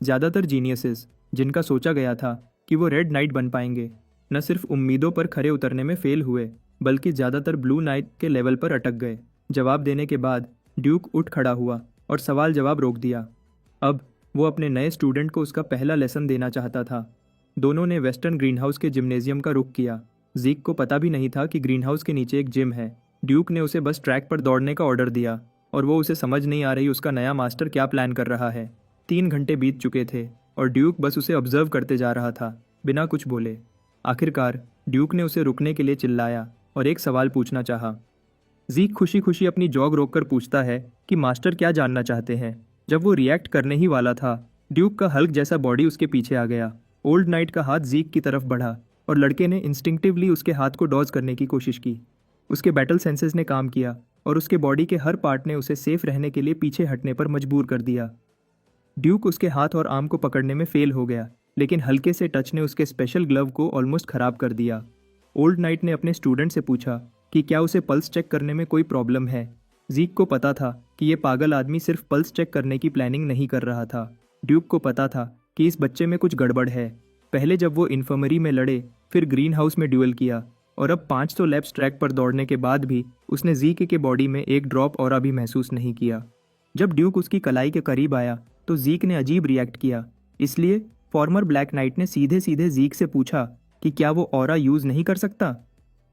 ज़्यादातर जीनियसेस जिनका सोचा गया था कि वो रेड नाइट बन पाएंगे, न सिर्फ उम्मीदों पर खरे उतरने में फेल हुए, बल्कि ज़्यादातर ब्लू नाइट के लेवल पर अटक गए। जवाब देने के बाद ड्यूक उठ खड़ा हुआ और सवाल जवाब रोक दिया। अब वो अपने नए स्टूडेंट को उसका पहला लेसन देना चाहता था। दोनों ने वेस्टर्न ग्रीनहाउस के जिम्नेजियम का रुख किया। जीक को पता भी नहीं था कि ग्रीनहाउस के नीचे एक जिम है। ड्यूक ने उसे बस ट्रैक पर दौड़ने का ऑर्डर दिया और वो उसे समझ नहीं आ रही उसका नया मास्टर क्या प्लान कर रहा है। 3 घंटे बीत चुके थे और ड्यूक बस उसे ऑब्जर्व करते जा रहा था, बिना कुछ बोले। आखिरकार ड्यूक ने उसे रुकने के लिए चिल्लाया और एक सवाल पूछना चाहा। जीक खुशी खुशी अपनी जॉग रोककर पूछता है कि मास्टर क्या जानना चाहते हैं। जब वो रिएक्ट करने ही वाला था, ड्यूक का हल्क जैसा बॉडी उसके पीछे आ गया। ओल्ड नाइट का हाथ जीक की तरफ बढ़ा और लड़के ने इंस्टिंक्टिवली उसके हाथ को डॉज करने की कोशिश की। उसके बैटल सेंसेस ने काम किया और उसके बॉडी के हर पार्ट ने उसे सेफ रहने के लिए पीछे हटने पर मजबूर कर दिया। ड्यूक उसके हाथ और आर्म को पकड़ने में फेल हो गया, लेकिन हल्के से टच ने उसके स्पेशल ग्लव को ऑलमोस्ट खराब कर दिया। ओल्ड नाइट ने अपने स्टूडेंट से पूछा कि क्या उसे पल्स चेक करने में कोई प्रॉब्लम है। जीक को पता था कि ये पागल आदमी सिर्फ पल्स चेक करने की प्लानिंग नहीं कर रहा था। ड्यूक को पता था कि इस बच्चे में कुछ गड़बड़ है। पहले जब वो इन्फर्मरी में लड़े, फिर ग्रीन हाउस में ड्यूल किया और अब 500 लैप्स ट्रैक पर दौड़ने के बाद भी उसने जीक के बॉडी में एक ड्रॉप ऑरा भी महसूस नहीं किया। जब ड्यूक उसकी कलाई के करीब आया तो जीक ने अजीब रिएक्ट किया। इसलिए फॉर्मर ब्लैक नाइट ने सीधे सीधे जीक से पूछा कि क्या वो ऑरा यूज़ नहीं कर सकता।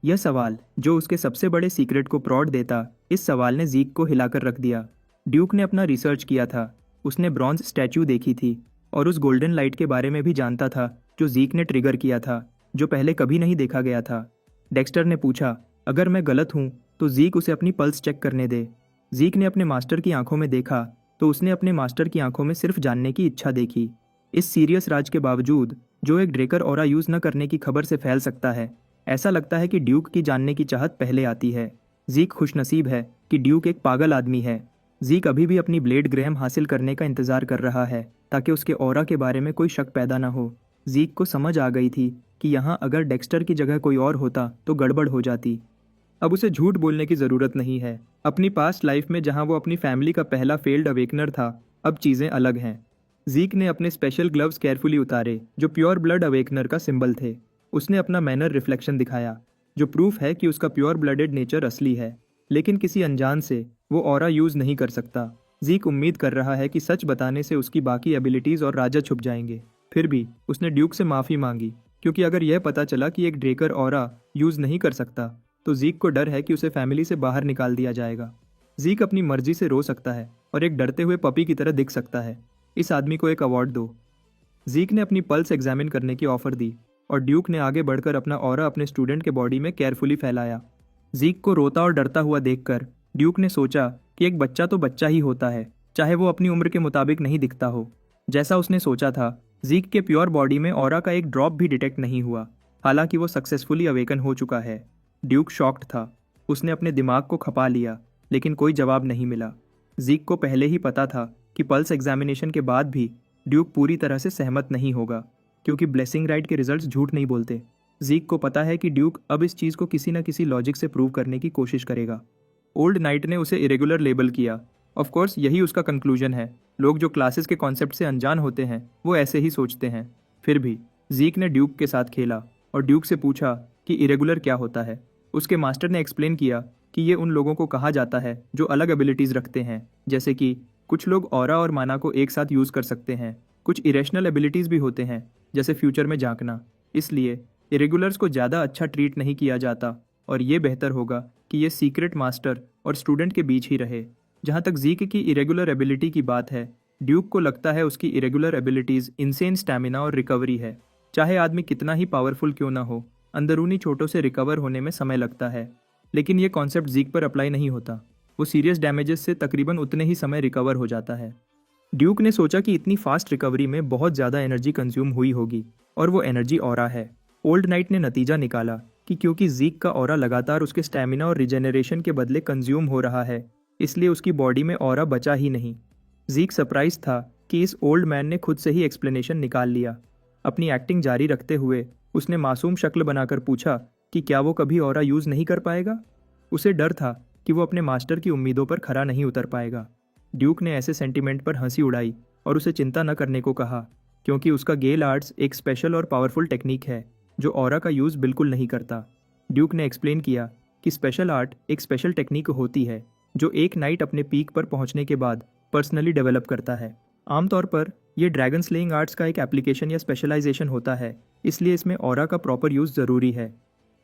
यह सवाल, जो उसके सबसे बड़े सीक्रेट को प्रॉड देता, इस सवाल ने जीक को हिलाकर रख दिया। ड्यूक ने अपना रिसर्च किया था। उसने ब्रॉन्ज स्टैचू देखी थी और उस गोल्डन लाइट के बारे में भी जानता था जो जीक ने ट्रिगर किया था, जो पहले कभी नहीं देखा गया था। डेक्स्टर ने पूछा, अगर मैं गलत हूँ तो जीक उसे अपनी पल्स चेक करने दे। जीक ने अपने मास्टर की आंखों में देखा तो उसने अपने मास्टर की आंखों में सिर्फ जानने की इच्छा देखी। इस सीरियस राज के बावजूद, जो एक ड्रेकर ऑरा यूज़ न करने की खबर से फैल सकता है, ऐसा लगता है कि ड्यूक की जानने की चाहत पहले आती है। जीक खुशनसीब है कि ड्यूक एक पागल आदमी है। जीक अभी भी अपनी ब्लेड ग्रैहम हासिल करने का इंतजार कर रहा है ताकि उसके ऑरा के बारे में कोई शक पैदा न हो। जीक को समझ आ गई थी कि यहाँ अगर डेक्स्टर की जगह कोई और होता तो गड़बड़ हो जाती। अब उसे झूठ बोलने की ज़रूरत नहीं है। अपनी पास्ट लाइफ में जहाँ वो अपनी फैमिली का पहला फेल्ड अवेकनर था, अब चीज़ें अलग हैं। जीक ने अपने स्पेशल ग्लव्स केयरफुली उतारे जो प्योर ब्लड अवेकनर का सिंबल थे। उसने अपना मैनर रिफ्लेक्शन दिखाया, जो प्रूफ है कि उसका प्योर ब्लडेड नेचर असली है, लेकिन किसी अनजान से वो ऑरा यूज़ नहीं कर सकता। जीक उम्मीद कर रहा है कि सच बताने से उसकी बाकी एबिलिटीज़ और राजा छुप जाएंगे। फिर भी उसने ड्यूक से माफ़ी मांगी, क्योंकि अगर यह पता चला कि एक ड्रेकर ऑरा यूज़ नहीं कर सकता तो जीक को डर है कि उसे फैमिली से बाहर निकाल दिया जाएगा। जीक अपनी मर्जी से रो सकता है और एक डरते हुए पपी की तरह दिख सकता है। इस आदमी को एक अवार्ड दो। जीक ने अपनी पल्स एग्जामिन करने की ऑफर दी और ड्यूक ने आगे बढ़कर अपना ऑरा अपने स्टूडेंट के बॉडी में केयरफुली फैलाया। जीक को रोता और डरता हुआ देखकर ड्यूक ने सोचा कि एक बच्चा तो बच्चा ही होता है, चाहे वो अपनी उम्र के मुताबिक नहीं दिखता हो। जैसा उसने सोचा था, जीक के प्योर बॉडी में ऑरा का एक ड्रॉप भी डिटेक्ट नहीं हुआ, हालांकि वो सक्सेसफुली अवेकन हो चुका है। ड्यूक शॉक्ड था। उसने अपने दिमाग को खपा लिया, लेकिन कोई जवाब नहीं मिला। जीक को पहले ही पता था कि पल्स एग्जामिनेशन के बाद भी ड्यूक पूरी तरह से सहमत नहीं होगा, क्योंकि ब्लेसिंग राइट के रिजल्ट्स झूठ नहीं बोलते। जीक को पता है कि ड्यूक अब इस चीज़ को किसी न किसी लॉजिक से प्रूव करने की कोशिश करेगा। ओल्ड नाइट ने उसे इरेगुलर लेबल किया। ऑफ कोर्स यही उसका कंक्लूजन है। लोग जो क्लासेस के कॉन्सेप्ट से अनजान होते हैं वो ऐसे ही सोचते हैं। फिर भी जीक ने ड्यूक के साथ खेला और ड्यूक से पूछा कि इरेगुलर क्या होता है। उसके मास्टर ने एक्सप्लेन किया कि ये उन लोगों को कहा जाता है जो अलग एबिलिटीज़ रखते हैं, जैसे कि कुछ लोग ऑरा और माना को एक साथ यूज़ कर सकते हैं। कुछ इरेशनल एबिलिटीज़ भी होते हैं, जैसे फ्यूचर में झांकना। इसलिए इरेगुलर्स को ज़्यादा अच्छा ट्रीट नहीं किया जाता और ये बेहतर होगा कि ये सीक्रेट मास्टर और स्टूडेंट के बीच ही रहे। जहाँ तक जीक की इरेगुलर एबिलिटी की बात है, ड्यूक को लगता है उसकी इरेगुलर एबिलिटीज़ इंसेन स्टैमिना और रिकवरी है। चाहे आदमी कितना ही पावरफुल क्यों ना हो, अंदरूनी चोटों से रिकवर होने में समय लगता है। लेकिन ये कॉन्सेप्ट जीक पर अप्लाई नहीं होता। वो सीरियस डैमेजेस से तकरीबन उतने ही समय रिकवर हो जाता है। ड्यूक ने सोचा कि इतनी फास्ट रिकवरी में बहुत ज़्यादा एनर्जी कंज्यूम हुई होगी, और वो एनर्जी ऑरा है। ओल्ड नाइट ने नतीजा निकाला कि क्योंकि जीक का ऑरा लगातार उसके स्टैमिना और रिजेनरेशन के बदले कंज्यूम हो रहा है, इसलिए उसकी बॉडी में ऑरा बचा ही नहीं। जीक सरप्राइज था कि इस ओल्ड मैन ने खुद से ही एक्सप्लेनेशन निकाल लिया। अपनी एक्टिंग जारी रखते हुए उसने मासूम शक्ल बनाकर पूछा कि क्या वो कभी ऑरा यूज़ नहीं कर पाएगा। उसे डर था कि वो अपने मास्टर की उम्मीदों पर खरा नहीं उतर पाएगा। ड्यूक ने ऐसे सेंटिमेंट पर हंसी उड़ाई और उसे चिंता न करने को कहा, क्योंकि उसका गेल आर्ट्स एक स्पेशल और पावरफुल टेक्निक है जो ऑरा का यूज़ बिल्कुल नहीं करता। ड्यूक ने एक्सप्लेन किया कि स्पेशल आर्ट एक स्पेशल टेक्निक होती है जो एक नाइट अपने पीक पर पहुंचने के बाद पर्सनली डेवलप करता है। आमतौर पर यह ड्रैगन स्लेइंग आर्ट्स का एक एप्लीकेशन या स्पेशलाइजेशन होता है, इसलिए इसमें ऑरा का प्रॉपर यूज़ ज़रूरी है।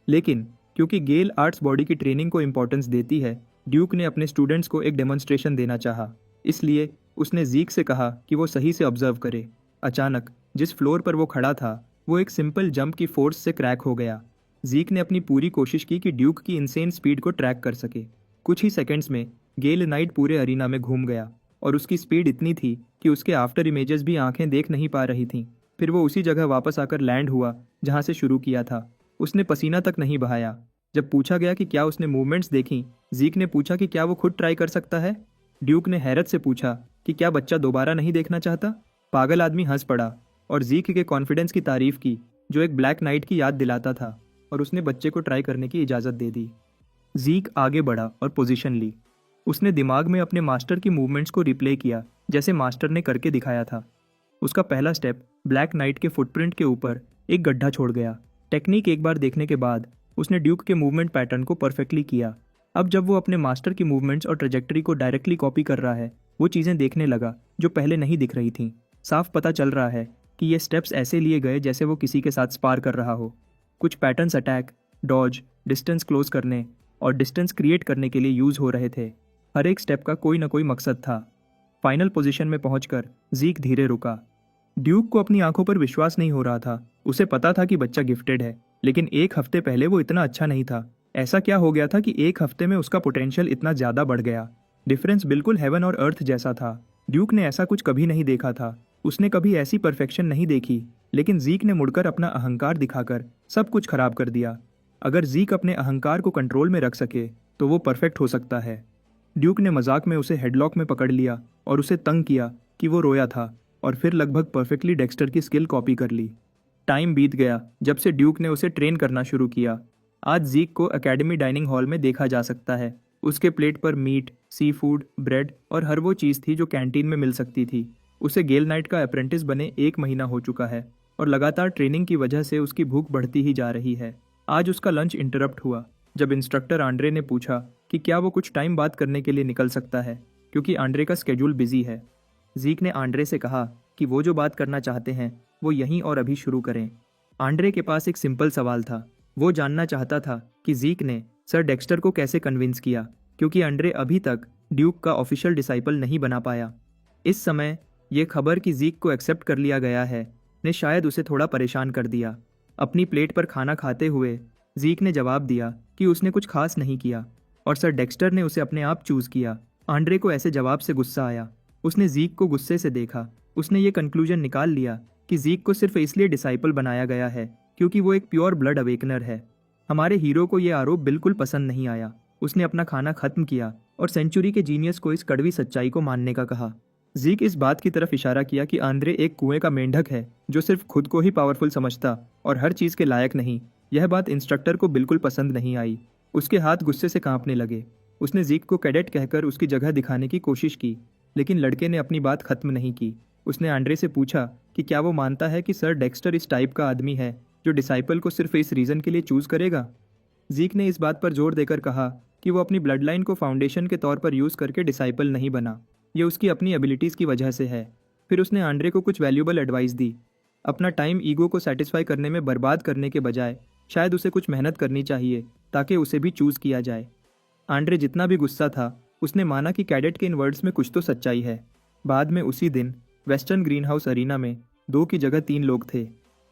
लेकिन क्योंकि गेल आर्ट्स बॉडी की ट्रेनिंग को इंपॉर्टेंस देती है, ड्यूक ने अपने स्टूडेंट्स को एक डेमोन्स्ट्रेशन देना चाहा। इसलिए उसने जीक से कहा कि वो सही से ऑब्जर्व करे। अचानक जिस फ्लोर पर वो खड़ा था वो एक सिंपल जंप की फोर्स से क्रैक हो गया। जीक ने अपनी पूरी कोशिश की कि ड्यूक की इंसेन स्पीड को ट्रैक कर सके। कुछ ही सेकंड्स में गेल नाइट पूरे अरीना में घूम गया और उसकी स्पीड इतनी थी कि उसके आफ्टर इमेजेस भी आंखें देख नहीं पा रही थीं। फिर वो उसी जगह वापस आकर लैंड हुआ जहां से शुरू किया था। उसने पसीना तक नहीं बहाया। जब पूछा गया कि क्या उसने मूवमेंट्स देखी, जीक ने पूछा कि क्या वो खुद ट्राई कर सकता है। ड्यूक ने हैरत से पूछा कि क्या बच्चा दोबारा नहीं देखना चाहता। पागल आदमी हंस पड़ा और जीक के कॉन्फिडेंस की तारीफ की, जो एक ब्लैक नाइट की याद दिलाता था, और उसने बच्चे को ट्राई करने की इजाज़त दे दी। जीक आगे बढ़ा और पोजीशन ली। उसने दिमाग में अपने मास्टर की मूवमेंट्स को रिप्ले किया जैसे मास्टर ने करके दिखाया था। उसका पहला स्टेप ब्लैक नाइट के फुटप्रिंट के ऊपर एक गड्ढा छोड़ गया। टेक्निक एक बार देखने के बाद उसने ड्यूक के मूवमेंट पैटर्न को परफेक्टली किया। अब जब वो अपने मास्टर की मूवमेंट्स और ट्रेजेक्टरी को डायरेक्टली कॉपी कर रहा है, वो चीज़ें देखने लगा जो पहले नहीं दिख रही थीं। साफ पता चल रहा है कि ये स्टेप्स ऐसे लिए गए जैसे वो किसी के साथ स्पार कर रहा हो। कुछ patterns attack, dodge, distance close करने और डिस्टेंस क्रिएट करने के लिए यूज़ हो रहे थे। हर एक स्टेप का कोई ना कोई मकसद था। फाइनल पोजीशन में पहुंचकर जीक धीरे रुका। ड्यूक को अपनी आंखों पर विश्वास नहीं हो रहा था। उसे पता था कि बच्चा गिफ्टेड है, लेकिन एक हफ्ते पहले वो इतना अच्छा नहीं था। ऐसा क्या हो गया था कि एक हफ्ते में उसका पोटेंशियल इतना ज़्यादा बढ़ गया। डिफरेंस बिल्कुल हेवन और अर्थ जैसा था। ड्यूक ने ऐसा कुछ कभी नहीं देखा था। उसने कभी ऐसी परफेक्शन नहीं देखी। लेकिन जीक ने मुड़कर अपना अहंकार दिखाकर सब कुछ खराब कर दिया। अगर जीक अपने अहंकार को कंट्रोल में रख सके तो वो परफेक्ट हो सकता है। ड्यूक ने मजाक में उसे हेडलॉक में पकड़ लिया और उसे तंग किया कि वो रोया था, और फिर लगभग परफेक्टली डेक्स्टर की स्किल कॉपी कर ली। टाइम बीत गया जब से ड्यूक ने उसे ट्रेन करना शुरू किया। आज जीक को एकेडमी डाइनिंग हॉल में देखा जा सकता है। उसके प्लेट पर मीट, सी फूड, ब्रेड और हर वो चीज़ थी जो कैंटीन में मिल सकती थी। उसे गेल नाइट का अप्रेंटिस बने 1 महीना हो चुका है और लगातार ट्रेनिंग की वजह से उसकी भूख बढ़ती ही जा रही है। आज उसका लंच इंटरप्ट हुआ जब इंस्ट्रक्टर आंड्रे ने पूछा कि क्या वो कुछ टाइम बात करने के लिए निकल सकता है, क्योंकि आंड्रे का स्केड्यूल बिजी है। जीक ने आंड्रे से कहा कि वो जो बात करना चाहते हैं वो यहीं और अभी शुरू करें। आंड्रे के पास एक सिंपल सवाल था। वो जानना चाहता था कि जीक ने सर डेक्स्टर को कैसे कन्विंस किया, क्योंकि आंड्रे अभी तक ड्यूक का ऑफिशियल डिसाइपल नहीं बना पाया। इस समय ये खबर कि जीक को एक्सेप्ट कर लिया गया है ने शायद उसे थोड़ा परेशान कर दिया। अपनी प्लेट पर खाना खाते हुए जीक ने जवाब दिया कि उसने कुछ खास नहीं किया और सर डेक्स्टर ने उसे अपने आप चूज किया। आंड्रे को ऐसे जवाब से गुस्सा आया। उसने जीक को गुस्से से देखा। उसने ये कंक्लूजन निकाल लिया कि जीक को सिर्फ इसलिए डिसाइपल बनाया गया है क्योंकि वो एक प्योर ब्लड अवेकनर है। हमारे हीरो को ये आरोप बिल्कुल पसंद नहीं आया। उसने अपना खाना खत्म किया और सेंचुरी के जीनियस को इस कड़वी सच्चाई को मानने का कहा। जीक इस बात की तरफ इशारा किया कि आंद्रे एक कुएं का मेंढक है जो सिर्फ खुद को ही पावरफुल समझता और हर चीज़ के लायक नहीं। यह बात इंस्ट्रक्टर को बिल्कुल पसंद नहीं आई। उसके हाथ गुस्से से कांपने लगे। उसने जीक को कैडेट कहकर उसकी जगह दिखाने की कोशिश की, लेकिन लड़के ने अपनी बात खत्म नहीं की। उसने आंड्रे से पूछा कि क्या वो मानता है कि सर डेक्स्टर इस टाइप का आदमी है जो डिसाइपल को सिर्फ इस रीज़न के लिए चूज़ करेगा। जीक ने इस बात पर जोर देकर कहा कि वो अपनी ब्लड लाइन को फाउंडेशन के तौर पर यूज़ करके डिसाइपल नहीं बना। ये उसकी अपनी एबिलिटीज़ की वजह से है। फिर उसने आंड्रे को कुछ वैल्यूबल एडवाइस दी। अपना टाइम ईगो को सेटिस्फाई करने में बर्बाद करने के बजाय शायद उसे कुछ मेहनत करनी चाहिए ताकि उसे भी चूज़ किया जाए। आंड्रे जितना भी गुस्सा था, उसने माना कि कैडेट के इन वर्ड्स में कुछ तो सच्चाई है। बाद में उसी दिन वेस्टर्न ग्रीन हाउस अरीना में 2 की जगह 3 लोग थे।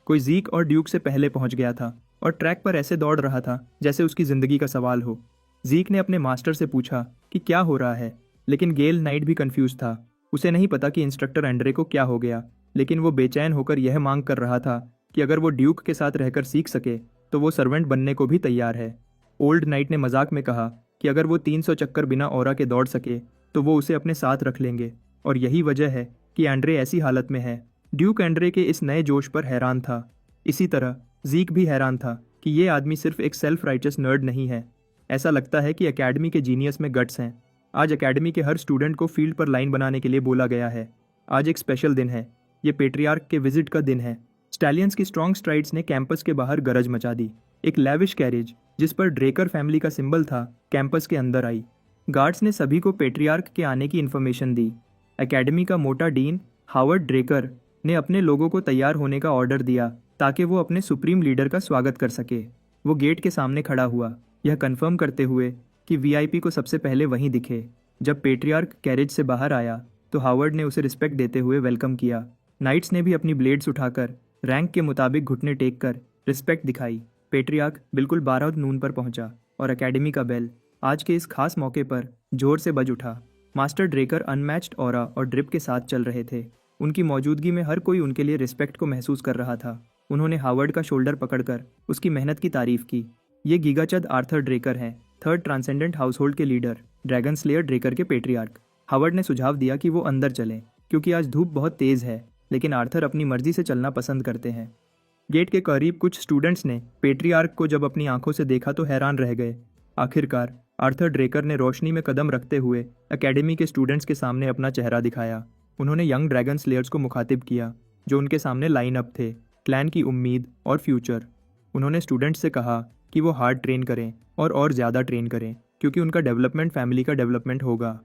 कोई जीक और ड्यूक से पहले पहुंच गया था और ट्रैक पर ऐसे दौड़ रहा था जैसे उसकी ज़िंदगी का सवाल हो। जीक ने अपने मास्टर से पूछा कि क्या हो रहा है, लेकिन गेल नाइट भी कंफ्यूज था। उसे नहीं पता कि इंस्ट्रक्टर एंड्रे को क्या हो गया, लेकिन वो बेचैन होकर यह मांग कर रहा था कि अगर वो ड्यूक के साथ रहकर सीख सके तो वो सर्वेंट बनने को भी तैयार है। ओल्ड नाइट ने मजाक में कहा कि अगर वो 300 चक्कर बिना ऑरा के दौड़ सके तो वो उसे अपने साथ रख लेंगे, और यही वजह है कि एंड्रे ऐसी हालत में है। ड्यूक एंड्रे के इस नए जोश पर हैरान था। इसी तरह जीक भी हैरान था कि ये आदमी सिर्फ एक सेल्फ राइचस नर्ड नहीं है। ऐसा लगता है कि एकेडमी के जीनियस में गट्स हैं। आज एकेडमी के हर स्टूडेंट को फील्ड पर लाइन बनाने के लिए बोला गया है। आज एक स्पेशल दिन है। ये पेट्रियार्क के विजिट का दिन है। स्टैलियंस की स्ट्रॉन्ग स्ट्राइड्स ने कैंपस के बाहर गरज मचा दी। एक लेविश कैरेज जिस पर ड्रेकर फैमिली का सिंबल था कैंपस के अंदर आई। गार्ड्स ने सभी को पेट्रियार्क के आने की इन्फॉर्मेशन दी। एकेडमी का मोटा डीन हावर्ड ड्रेकर ने अपने लोगों को तैयार होने का ऑर्डर दिया ताकि वो अपने सुप्रीम लीडर का स्वागत कर सके। वो गेट के सामने खड़ा हुआ, यह कंफर्म करते हुए कि वीआईपी को सबसे पहले वहीं दिखे। जब पेट्रियार्क कैरेज से बाहर आया तो हावर्ड ने उसे रिस्पेक्ट देते हुए वेलकम किया। नाइट्स ने भी अपनी ब्लेड्स उठाकर रैंक के मुताबिक घुटने टेक कर रिस्पेक्ट दिखाई। पेट्रियार्क बिल्कुल 12 नून पर पहुंचा और एकेडमी का बेल आज के इस खास मौके पर जोर से बज उठा। मास्टर ड्रेकर अनमैच्ड ऑरा और ड्रिप के साथ चल रहे थे। उनकी मौजूदगी में हर कोई उनके लिए रिस्पेक्ट को महसूस कर रहा था। उन्होंने हावर्ड का शोल्डर पकड़कर उसकी मेहनत की तारीफ की। ये गीगाचद आर्थर ड्रेकर हैं, 3rd ट्रांसेंडेंट हाउसहोल्ड के लीडर, ड्रैगन स्लेयर ड्रेकर के पेट्रियार्क। हावर्ड ने सुझाव दिया कि वो अंदर चलें क्योंकि आज धूप बहुत तेज़ है, लेकिन आर्थर अपनी मर्जी से चलना पसंद करते हैं। गेट के करीब कुछ स्टूडेंट्स ने पेट्रियार्क को जब अपनी आंखों से देखा तो हैरान रह गए। आखिरकार आर्थर ड्रेकर ने रोशनी में कदम रखते हुए एकेडमी के स्टूडेंट्स के सामने अपना चेहरा दिखाया। उन्होंने यंग ड्रैगन स्लेयर्स को मुखातिब किया जो उनके सामने लाइन अप थे, क्लैन की उम्मीद और फ्यूचर। उन्होंने स्टूडेंट्स से कहा कि वो हार्ड ट्रेन करें और ज़्यादा ट्रेन करें क्योंकि उनका डेवलपमेंट फैमिली का डेवलपमेंट होगा।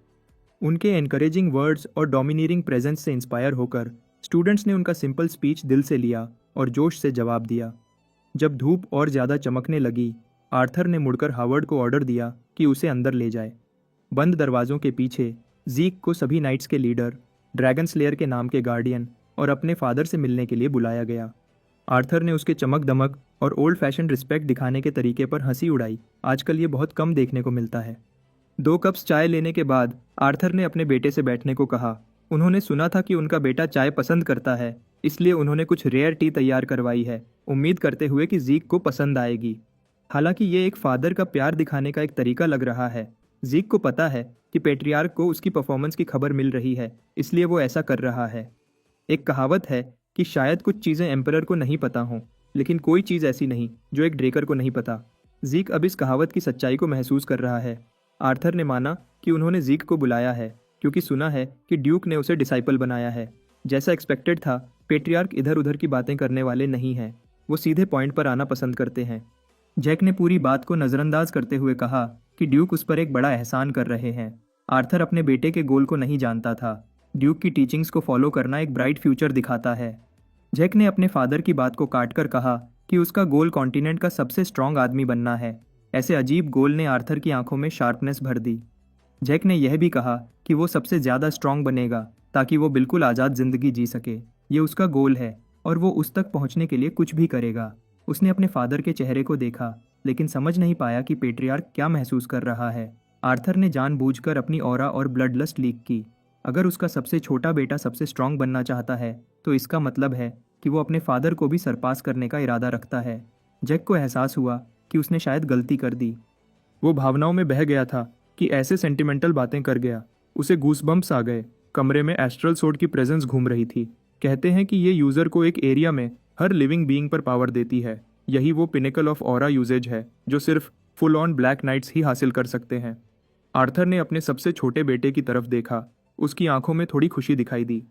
उनके एनकरेजिंग वर्ड्स और डोमिनेटिंग प्रेजेंस से इंस्पायर होकर स्टूडेंट्स ने उनका सिंपल स्पीच दिल से लिया और जोश से जवाब दिया। जब धूप और ज़्यादा चमकने लगी, आर्थर ने मुड़कर हावर्ड को ऑर्डर दिया कि उसे अंदर ले जाए। बंद दरवाज़ों के पीछे जीक को सभी नाइट्स के लीडर, ड्रैगन स्लेयर के नाम के गार्डियन और अपने फादर से मिलने के लिए बुलाया गया। आर्थर ने उसके चमक दमक और ओल्ड फैशन रिस्पेक्ट दिखाने के तरीके पर हंसी उड़ाई। आजकल ये बहुत कम देखने को मिलता है। 2 कप्स चाय लेने के बाद आर्थर ने अपने बेटे से बैठने को कहा। उन्होंने सुना था कि उनका बेटा चाय पसंद करता है, इसलिए उन्होंने कुछ रेयर टी तैयार करवाई है, उम्मीद करते हुए कि जीक को पसंद आएगी। हालांकि ये एक फादर का प्यार दिखाने का एक तरीका लग रहा है। जीक को पता है कि पेट्रियार्क को उसकी परफॉर्मेंस की खबर मिल रही है, इसलिए वो ऐसा कर रहा है। एक कहावत है कि शायद कुछ चीज़ें एम्परर को नहीं पता हों, लेकिन कोई चीज़ ऐसी नहीं जो एक ड्रेकर को नहीं पता। जीक अब इस कहावत की सच्चाई को महसूस कर रहा है। आर्थर ने माना कि उन्होंने जीक को बुलाया है क्योंकि सुना है कि ड्यूक ने उसे डिसाइपल बनाया है। जैसा एक्सपेक्टेड था, पेट्रियार्क इधर उधर की बातें करने वाले नहीं हैं। वो सीधे पॉइंट पर आना पसंद करते हैं। जैक ने पूरी बात को नज़रअंदाज करते हुए कहा कि ड्यूक उस पर एक बड़ा एहसान कर रहे हैं। आर्थर अपने बेटे के गोल को नहीं जानता था। ड्यूक की टीचिंग्स को फॉलो करना एक ब्राइट फ्यूचर दिखाता है। जैक ने अपने फादर की बात को काटकर कहा कि उसका गोल कॉन्टिनेंट का सबसे स्ट्रांग आदमी बनना है। ऐसे अजीब गोल ने आर्थर की आंखों में शार्पनेस भर दी। जैक ने यह भी कहा कि वो सबसे ज़्यादा स्ट्रांग बनेगा ताकि वो बिल्कुल आज़ाद ज़िंदगी जी सके। ये उसका गोल है और वो उस तक पहुंचने के लिए कुछ भी करेगा। उसने अपने फादर के चेहरे को देखा लेकिन समझ नहीं पाया कि पेट्रियार्क क्या महसूस कर रहा है। आर्थर ने जानबूझकर अपनी ऑरा और ब्लड लस्ट लीक की। अगर उसका सबसे छोटा बेटा सबसे स्ट्रांग बनना चाहता है तो इसका मतलब है कि वो अपने फादर को भी सरपास करने का इरादा रखता है। जैक को एहसास हुआ कि उसने शायद गलती कर दी। वो भावनाओं में बह गया था कि ऐसे सेंटिमेंटल बातें कर गया। उसे गूसबम्प्स आ गए। कमरे में एस्ट्रल सोर्ड की प्रेजेंस घूम रही थी। कहते हैं कि ये यूज़र को एक एरिया में हर लिविंग बीइंग पर पावर देती है। यही वो पिनेकल ऑफ ऑरा यूजेज है जो सिर्फ फुल ऑन ब्लैक नाइट्स ही हासिल कर सकते हैं। आर्थर ने अपने सबसे छोटे बेटे की तरफ देखा। उसकी आंखों में थोड़ी खुशी दिखाई दी।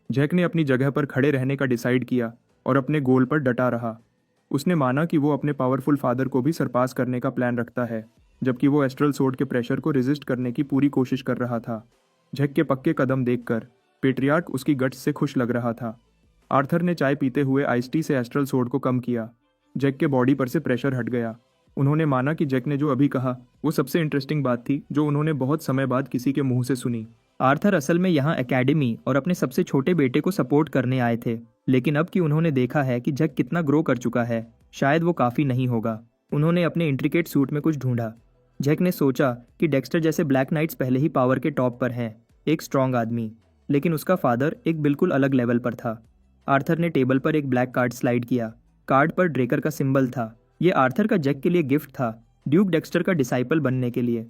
जैक ने अपनी जगह पर खड़े रहने का डिसाइड किया और अपने गोल पर डटा रहा। उसने माना कि वो अपने पावरफुल फादर को भी सरपास करने का प्लान रखता है, जबकि वो एस्ट्रल सोर्ड के प्रेशर को रेजिस्ट करने की पूरी कोशिश कर रहा था। जैक के पक्के कदम देखकर पेट्रियार्क उसकी गट्स से खुश लग रहा था। आर्थर ने चाय पीते हुए आइस टी से एस्ट्रल सोर्ड को कम किया। जैक के बॉडी पर से प्रेशर हट गया। उन्होंने माना कि जैक ने जो अभी कहा वो सबसे इंटरेस्टिंग बात थी जो उन्होंने बहुत समय बाद किसी के मुंह से सुनी। आर्थर असल में यहाँ एकेडमी और अपने सबसे छोटे बेटे को सपोर्ट करने आए थे, लेकिन अब कि उन्होंने देखा है कि जैक कितना ग्रो कर चुका है, शायद वो काफ़ी नहीं होगा। उन्होंने अपने इंट्रिकेट सूट में कुछ ढूंढा। जैक ने सोचा कि डेक्स्टर जैसे ब्लैक नाइट्स पहले ही पावर के टॉप पर हैं, एक स्ट्रांग आदमी, लेकिन उसका फादर एक बिल्कुल अलग लेवल पर था। आर्थर ने टेबल पर एक ब्लैक कार्ड स्लाइड किया। कार्ड पर ड्रेकर का सिंबल था। ये आर्थर का जैक के लिए गिफ्ट था, ड्यूक डेक्स्टर का डिसाइपल बनने के लिए।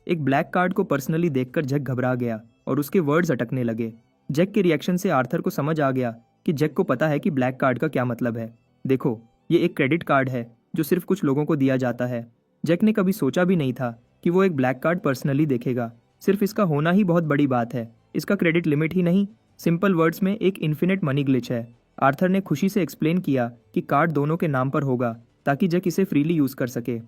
एक ब्लैक कार्ड को पर्सनली देखकर जैक घबरा गया और उसके वर्ड्स अटकने लगे। जैक के रिएक्शन से आर्थर को समझ आ गया कि जैक को पता है कि ब्लैक कार्ड का क्या मतलब है। देखो, ये एक क्रेडिट कार्ड है जो सिर्फ कुछ लोगों को दिया जाता है। जैक ने कभी सोचा भी नहीं था कि वो एक ब्लैक कार्ड पर्सनली देखेगा। सिर्फ इसका होना ही बहुत बड़ी बात है। इसका क्रेडिट लिमिट ही नहीं, सिंपल वर्ड्स में एक इन्फिनिट मनी ग्लिच है। आर्थर ने खुशी से एक्सप्लेन किया कि कार्ड दोनों के नाम पर होगा ताकि जैक इसे फ्रीली यूज़ कर सके।